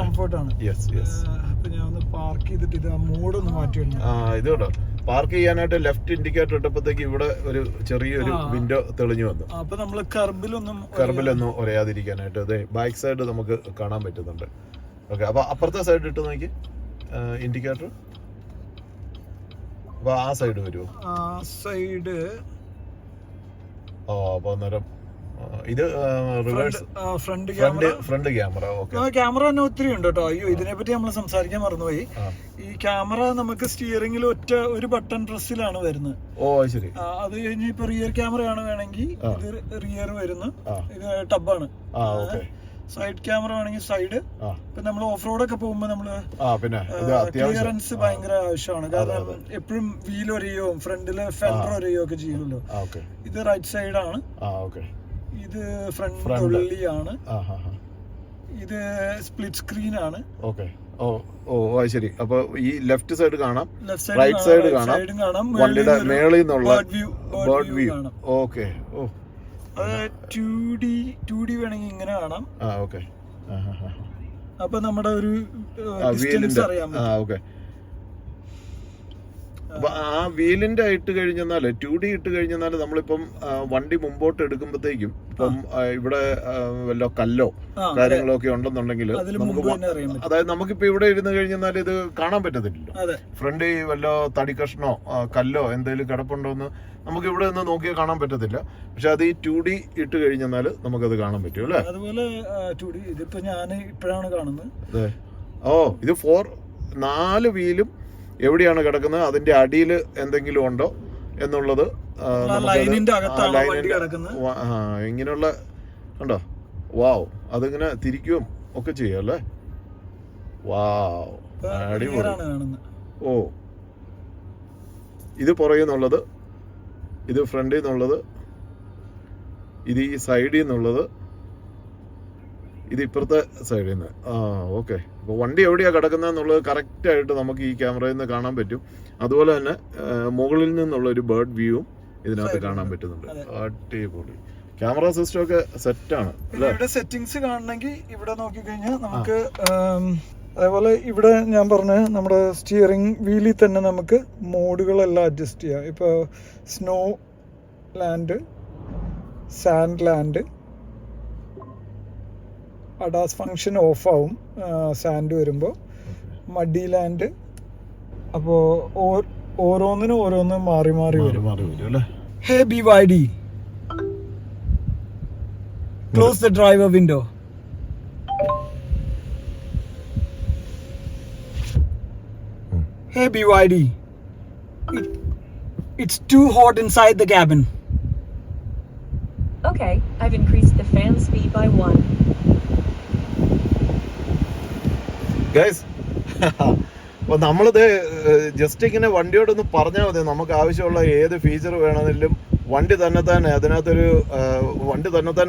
അപ്പൊ ഞാൻ ഒന്ന് പാർക്ക് ചെയ്തിട്ട് ഇത് മോഡ് ഒന്ന് മാറ്റി. ഇതോടെ പാർക്ക് ചെയ്യാനായിട്ട് ലെഫ്റ്റ് ഇൻഡിക്കേറ്റർ ഇട്ടപ്പോഴത്തേക്ക് ഇവിടെ ഒരു ചെറിയൊരു വിൻഡോ തെളിഞ്ഞു വന്നു. അപ്പൊ നമ്മള് കർബിലൊന്നും ഉരയാതിരിക്കാനായിട്ട് അതെ ബാക്ക് സൈഡ് നമുക്ക് കാണാൻ പറ്റുന്നുണ്ട്. അപ്പൊ അപ്പുറത്തെ സൈഡ് ഇട്ട് നോക്കി ഇൻഡിക്കേറ്റർ. അപ്പൊ ആ സൈഡ് വരുമോ? സൈഡ്. അപ്പൊ അന്നേരം ഇത് റിവേഴ്സ് ഫ്രണ്ട് ക്യാമറ. ക്യാമറ തന്നെ ഒത്തിരി ഉണ്ട് കേട്ടോ. അയ്യോ, ഇതിനെപ്പറ്റി നമ്മൾ സംസാരിക്കാൻ മറന്നുപോയി. ഈ ക്യാമറ നമുക്ക് സ്റ്റിയറിംഗിൽ ഒരു ബട്ടൺ പ്രസ്സിലാണ് വരുന്നത്. ശരി. അത് കഴിഞ്ഞ് ഇപ്പൊ റിയർ ക്യാമറയാണ് വേണമെങ്കിൽ ഇത് റിയർ വരുന്നു. ഇത് ടബാണ്. സൈഡ് ക്യാമറ ആണെങ്കിൽ സൈഡ്. ഇപ്പൊ നമ്മൾ ഓഫ് റോഡ് ഒക്കെ പോകുമ്പോ നമ്മള് ക്ലിയറൻസ് ഭയങ്കര ആവശ്യമാണ്. കാരണം എപ്പോഴും വീൽ ഒരയോ ഫ്രണ്ടില് ഫെൻഡർ ഒരയോ ഒക്കെ ചെയ്യുമല്ലോ. ഇത് റൈറ്റ് സൈഡാണ്. ഇത് ഫ്രണ്ട് തൊള്ളിയാണ്. ഇത് സ്പ്ലിറ്റ് സ്ക്രീൻ ആണ്. ഓ അത് ശരി. അപ്പൊ ഈ ലെഫ്റ്റ് സൈഡ് കാണാം, റൈറ്റ് സൈഡ് കാണാം, വണ്ടിയുടെ മേളിൽ നിന്നുള്ള ബേർഡ് വ്യൂ. ഓക്കെ. ഓ അത് 2D വേണമെങ്കിൽ ഇങ്ങനെ കാണാം. ഓക്കെ. അപ്പൊ നമ്മുടെ ഒരു ഡിസ്റ്റൻസ് അറിയാൻ പറ്റും. ഓക്കെ. അപ്പൊ ആ വീലിന്റെ ഇട്ട് കഴിഞ്ഞാല് 2D ഇട്ട് കഴിഞ്ഞാല് നമ്മളിപ്പം വണ്ടി മുമ്പോട്ട് എടുക്കുമ്പോഴത്തേക്കും ഇപ്പം ഇവിടെ വല്ല കല്ലോ കാര്യങ്ങളോ ഒക്കെ ഉണ്ടെന്നുണ്ടെങ്കിൽ നമുക്ക്, അതായത് നമുക്കിപ്പോ ഇവിടെ ഇരുന്ന് കഴിഞ്ഞാൽ ഇത് കാണാൻ പറ്റത്തില്ലല്ലോ. ഫ്രണ്ടിൽ വല്ല തടി കഷ്ണോ കല്ലോ എന്തെങ്കിലും കിടപ്പുണ്ടോന്ന് നമുക്ക് ഇവിടെ നിന്ന് നോക്കിയാൽ കാണാൻ പറ്റത്തില്ല. പക്ഷെ അത് ഈ 2D ഇട്ട് കഴിഞ്ഞാൽ നമുക്കത് കാണാൻ പറ്റും അല്ലേ? അതുപോലെ 2D ഇതിപ്പോ ഞാൻ ഇപ്പോഴാണ് കാണുന്നത്. ഇത് 4 വീലും എവിടെയാണ് കിടക്കുന്നത്, അതിന്റെ അടിയിൽ എന്തെങ്കിലും ഉണ്ടോ എന്നുള്ളത് ഇങ്ങനെയുള്ള കണ്ടോ. വാവ്, അതിങ്ങനെ തിരിക്കുകയും ഒക്കെ ചെയ്യാം അല്ലേ? വാവ്, അടിപൊളി. ഓ, ഇത് പുറകിൽ നിന്നുള്ളത്, ഇത് ഫ്രണ്ടിൽ നിന്നുള്ളത്, ഇത് ഈ സൈഡിൽ നിന്നുള്ളത്, ഇത് ഇപ്പുറത്തെ സൈഡിൽ നിന്ന്. ഓക്കെ. അപ്പോൾ വണ്ടി എവിടെയാണ് കിടക്കുന്നതെന്നുള്ളത് കറക്റ്റായിട്ട് നമുക്ക് ഈ ക്യാമറയിൽ നിന്ന് കാണാൻ പറ്റും. അതുപോലെ തന്നെ മുകളിൽ നിന്നുള്ള ഒരു ബേർഡ് വ്യൂവും ഇതിനകത്ത് കാണാൻ പറ്റുന്നുണ്ട്. അടിപൊളി. ക്യാമറ സിസ്റ്റം ഒക്കെ സെറ്റാണ്. ഇവിടെ സെറ്റിങ്സ് കാണണമെങ്കിൽ ഇവിടെ നോക്കിക്കഴിഞ്ഞാൽ നമുക്ക് അതേപോലെ ഇവിടെ ഞാൻ പറഞ്ഞ നമ്മുടെ സ്റ്റിയറിംഗ് വീലിൽ തന്നെ നമുക്ക് മോഡുകളെല്ലാം അഡ്ജസ്റ്റ് ചെയ്യാം. ഇപ്പോൾ snow land, sand land, ADAS function of ആവും സാൻഡ് വരുമ്പോൾ, മഡി ലാൻഡ്. അപ്പോൾ ഓരോന്നിനും ഓരോന്ന് മാറി വരും അല്ലേ? ഹേ BYD, close the driver window. Hey BYD, it's too hot inside the cabin. Okay, I've increased the fan speed by 1. Guys, അപ്പോൾ നമ്മളിത് ജസ്റ്റ് ഇങ്ങനെ വണ്ടിയോടൊന്ന് പറഞ്ഞാൽ മതി. നമുക്ക് ആവശ്യമുള്ള ഏത് ഫീച്ചർ വേണമെങ്കിലും വണ്ടി തന്നെ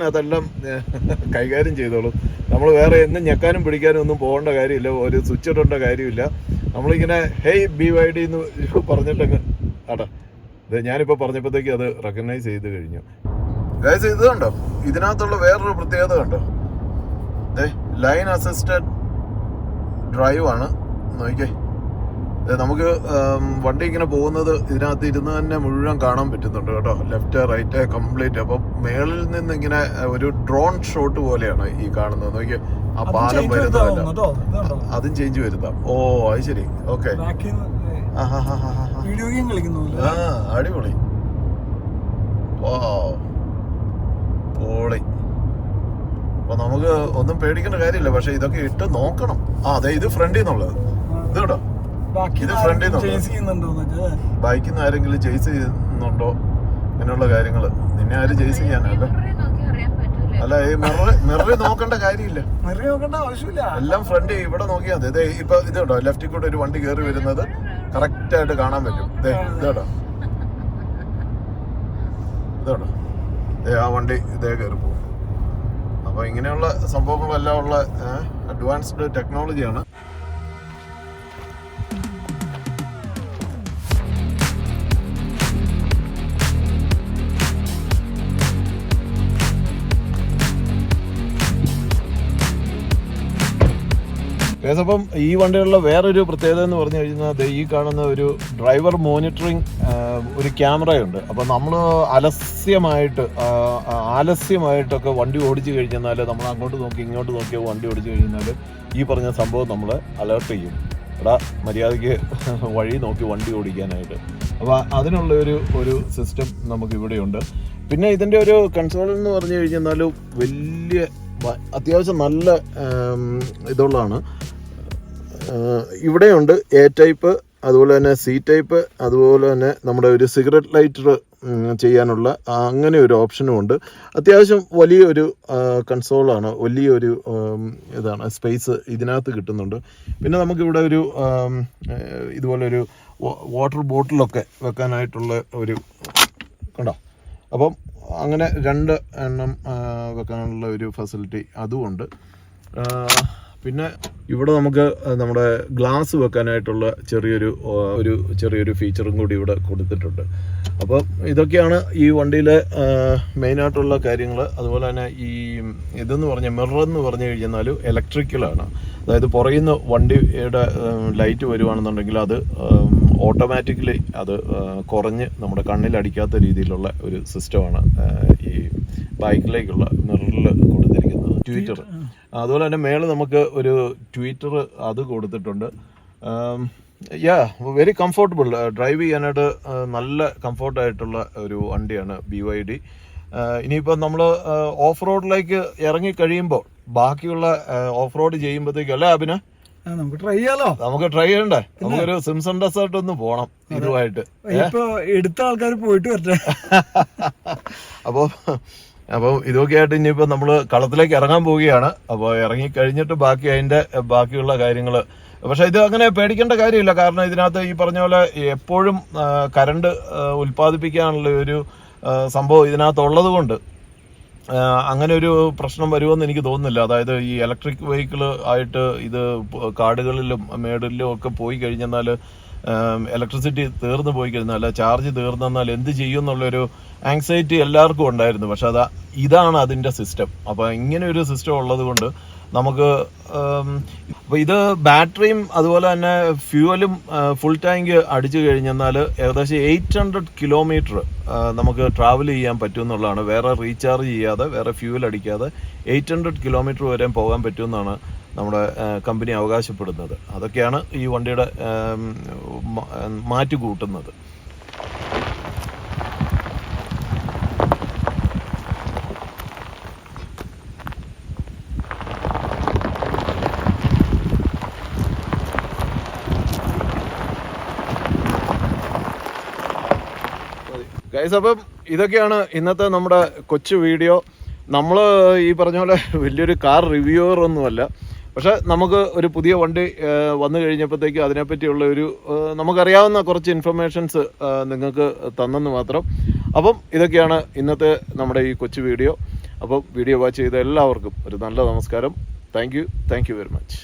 അതെല്ലാം കൈകാര്യം ചെയ്തോളും. നമ്മൾ വേറെ എന്നും ഞെക്കാനും പിടിക്കാനും ഒന്നും പോകേണ്ട കാര്യമില്ല, ഒരു സ്വിച്ച് ഇടേണ്ട കാര്യമില്ല. നമ്മളിങ്ങനെ ഹേയ് BYD എന്ന് പറഞ്ഞിട്ടങ്ങ് ഇത് ഞാനിപ്പോൾ പറഞ്ഞപ്പോഴത്തേക്ക് അത് റെക്കഗ്നൈസ് ചെയ്ത് കഴിഞ്ഞു. ഗൈസ്, ഇത് കണ്ടോ, ഇതിനകത്തുള്ള വേറൊരു പ്രത്യേകത കണ്ടോ, ലൈൻ അസിസ്റ്റഡ് ഡ്രൈവ് ആണ്. നോക്കിക്കേ, നമുക്ക് വണ്ടി ഇങ്ങനെ പോകുന്നത് ഇതിനകത്ത് ഇരുന്ന് തന്നെ മുഴുവൻ കാണാൻ പറ്റുന്നുണ്ട് കേട്ടോ, ലെഫ്റ്റ് റൈറ്റ് കംപ്ലീറ്റ്. അപ്പം മേളിൽ നിന്ന് ഇങ്ങനെ ഒരു ഡ്രോൺ ഷോട്ട് പോലെയാണ് ഈ കാണുന്നത്. നോക്കിയേ, ആ പാലം വരുന്നതല്ല, അതും ചേഞ്ച് വരുത്താം. ഓ അത് ശരി. ഓക്കെ. അടിപൊളി. പൊളി. അപ്പൊ നമുക്ക് ഒന്നും പേടിക്കേണ്ട കാര്യമില്ല. പക്ഷെ ഇതൊക്കെ ഇട്ട് നോക്കണം. അതെ, ഇത് ഫ്രണ്ടിൽ നിന്നുള്ളത്. ഇത് കേട്ടോ, ഇത് ഫ്രണ്ടിൽ നിന്നുള്ളത്. ബൈക്കിൽ നിന്ന് ആരെങ്കിലും ചേസ് ചെയ്യുന്നുണ്ടോ അങ്ങനെയുള്ള കാര്യങ്ങള്. നിന്നെ ആരും ചേസ് ചെയ്യാനല്ല. അല്ല, ഈ മിററിൽ നോക്കേണ്ട കാര്യമില്ല, എല്ലാം ഫ്രണ്ട് ഇവിടെ നോക്കിയാൽ മതി. ഇപ്പൊ ഇത് കേട്ടോ, ലെഫ്റ്റിൽ കൂടെ ഒരു വണ്ടി കയറി വരുന്നത് കറക്റ്റ് ആയിട്ട് കാണാൻ പറ്റും. ഇതേട്ടോ, ഇതേട്ടോ, ആ വണ്ടി ഇതേ കയറി പോകും. അപ്പൊ ഇങ്ങനെയുള്ള സംഭവങ്ങളെല്ലാം ഉള്ള അഡ്വാൻസ്ഡ് ടെക്നോളജിയാണ്. അപ്പം ഈ വണ്ടികളുടെ വേറൊരു പ്രത്യേകത എന്ന് പറഞ്ഞു കഴിഞ്ഞാൽ ഈ കാണുന്ന ഒരു ഡ്രൈവർ മോണിറ്ററിങ് ഒരു ക്യാമറയുണ്ട്. അപ്പം നമ്മൾ ആലസ്യമായിട്ടൊക്കെ വണ്ടി ഓടിച്ചു കഴിഞ്ഞാൽ നമ്മൾ അങ്ങോട്ട് നോക്കി ഇങ്ങോട്ട് നോക്കി വണ്ടി ഓടിച്ചു കഴിഞ്ഞാൽ ഈ പറഞ്ഞ സംഭവം നമ്മളെ അലേർട്ട് ചെയ്യും. എടാ, മര്യാദയ്ക്ക് വഴി നോക്കി വണ്ടി ഓടിക്കാനായിട്ട്. അപ്പോൾ അതിനുള്ള ഒരു സിസ്റ്റം നമുക്ക് ഇവിടെയുണ്ട്. പിന്നെ ഇതിൻ്റെ ഒരു കൺസോൾ എന്ന് പറഞ്ഞു കഴിഞ്ഞാൽ വലിയ അത്യാവശ്യം നല്ല ഇതുള്ളതാണ്. ഇവിടെയുണ്ട് A ടൈപ്പ്, അതുപോലെ തന്നെ C ടൈപ്പ്, അതുപോലെ തന്നെ നമ്മുടെ ഒരു സിഗരറ്റ് ലൈറ്റർ ചെയ്യാനുള്ള അങ്ങനെ ഒരു ഓപ്ഷനും ഉണ്ട്. അത്യാവശ്യം വലിയൊരു കൺസോളാണ്, വലിയൊരു ഇതാണ്, സ്പേസ് ഇതിനകത്ത് കിട്ടുന്നുണ്ട്. പിന്നെ നമുക്കിവിടെ ഒരു ഇതുപോലെ ഒരു വാട്ടർ ബോട്ടിലൊക്കെ വെക്കാനായിട്ടുള്ള ഒരു കണ്ടോ. അപ്പം അങ്ങനെ 2 എണ്ണം വെക്കാനുള്ള ഒരു ഫെസിലിറ്റി അതുമുണ്ട്. പിന്നെ ഇവിടെ നമുക്ക് നമ്മുടെ ഗ്ലാസ് വെക്കാനായിട്ടുള്ള ചെറിയൊരു ഫീച്ചറും കൂടി ഇവിടെ കൊടുത്തിട്ടുണ്ട്. അപ്പം ഇതൊക്കെയാണ് ഈ വണ്ടിയിലെ മെയിനായിട്ടുള്ള കാര്യങ്ങൾ. അതുപോലെ തന്നെ ഇതെന്ന് പറഞ്ഞാൽ മിററെന്ന് പറഞ്ഞു കഴിഞ്ഞാൽ ഇലക്ട്രിക്കലാണ്. അതായത് പുറയുന്ന വണ്ടിയുടെ ലൈറ്റ് വരുവാണെന്നുണ്ടെങ്കിൽ അത് ഓട്ടോമാറ്റിക്കലി അത് കുറഞ്ഞ് നമ്മുടെ കണ്ണിലടിക്കാത്ത രീതിയിലുള്ള ഒരു സിസ്റ്റമാണ് ഈ ബൈക്കിലേക്കുള്ള മിററിൽ കൊടുത്തിരിക്കുന്നത്. ട്വീറ്റർ, അതുപോലെ തന്നെ മേളിൽ നമുക്ക് ഒരു ട്വീറ്റർ അത് കൊടുത്തിട്ടുണ്ട്. വെരി കംഫർട്ടബിൾ, ഡ്രൈവ് ചെയ്യാനായിട്ട് നല്ല കംഫർട്ടായിട്ടുള്ള ഒരു വണ്ടിയാണ് BYD. ഇനിയിപ്പോൾ നമ്മൾ ഓഫ് റോഡിലേക്ക് ഇറങ്ങി കഴിയുമ്പോൾ ബാക്കിയുള്ള ഓഫ് റോഡ് ചെയ്യുമ്പോഴത്തേക്കും അല്ലേ അഭിന നമുക്ക് ട്രൈ ചെയ്യാലോ? നമുക്ക് ട്രൈ ചെയ്യണ്ടേ? നമുക്കൊരു സിംസൺ ഡെസേർട്ട് ഒന്ന് പോണം ഇതുമായിട്ട്. ഇപ്പൊ എടുത്ത ആൾക്കാർ പോയിട്ട് വരട്ടെ. അപ്പോൾ ഇതൊക്കെ ആയിട്ട് ഇനിയിപ്പോൾ നമ്മൾ കളത്തിലേക്ക് ഇറങ്ങാൻ പോവുകയാണ്. അപ്പോൾ ഇറങ്ങി കഴിഞ്ഞിട്ട് ബാക്കിയുള്ള കാര്യങ്ങൾ. പക്ഷെ ഇത് അങ്ങനെ പേടിക്കേണ്ട കാര്യമില്ല. കാരണം ഇതിനകത്ത് ഈ പറഞ്ഞ പോലെ എപ്പോഴും കറണ്ട് ഉൽപ്പാദിപ്പിക്കാനുള്ള ഒരു സംഭവം ഇതിനകത്തുള്ളത് കൊണ്ട് അങ്ങനെ ഒരു പ്രശ്നം വരുമെന്ന് എനിക്ക് തോന്നുന്നില്ല. അതായത് ഈ ഇലക്ട്രിക് വെഹിക്കിൾ ആയിട്ട് ഇത് കാടുകളിലും മേടിലും ഒക്കെ പോയി കഴിഞ്ഞെന്നാൽ ഇലക്ട്രിസിറ്റി തീർന്നു പോയി കഴിഞ്ഞാൽ, ചാർജ് തീർന്നെന്നാൽ എന്ത് ചെയ്യും എന്നുള്ളൊരു ആങ്സൈറ്റി എല്ലാവർക്കും ഉണ്ടായിരുന്നു. പക്ഷെ ഇതാണ് അതിൻ്റെ സിസ്റ്റം. അപ്പോൾ ഇങ്ങനെ ഒരു സിസ്റ്റം ഉള്ളത് കൊണ്ട് നമുക്ക് അപ്പോൾ ഇത് ബാറ്ററിയും അതുപോലെ തന്നെ ഫ്യൂവലും ഫുൾ ടാങ്ക് അടിച്ചു കഴിഞ്ഞെന്നാൽ ഏകദേശം 800 കിലോമീറ്റർ നമുക്ക് ട്രാവൽ ചെയ്യാൻ പറ്റും എന്നുള്ളതാണ്. വേറെ റീചാർജ് ചെയ്യാതെ, വേറെ ഫ്യൂവൽ അടിക്കാതെ 800 കിലോമീറ്റർ വരെ പോകാൻ പറ്റുമെന്നാണ് നമ്മുടെ കമ്പനി അവകാശപ്പെടുന്നത്. അതൊക്കെയാണ് ഈ വണ്ടിയുടെ മാറ്റി കൂട്ടുന്നത്. ഗൈസ്, അപ്പം ഇതൊക്കെയാണ് ഇന്നത്തെ നമ്മുടെ കൊച്ചു വീഡിയോ. നമ്മൾ ഈ പറഞ്ഞ പോലെ വലിയൊരു കാർ റിവ്യൂവർ ഒന്നുമല്ല. പക്ഷെ നമുക്ക് ഒരു പുതിയ വണ്ടി വന്നു കഴിഞ്ഞപ്പോഴത്തേക്ക് അതിനെപ്പറ്റിയുള്ള നമുക്കറിയാവുന്ന കുറച്ച് ഇൻഫർമേഷൻസ് നിങ്ങൾക്ക് തന്നെന്ന് മാത്രം. അപ്പം ഇതൊക്കെയാണ് ഇന്നത്തെ നമ്മുടെ ഈ കൊച്ചു വീഡിയോ. അപ്പം വീഡിയോ വാച്ച് ചെയ്ത എല്ലാവർക്കും ഒരു നല്ല നമസ്കാരം. Thank you very much.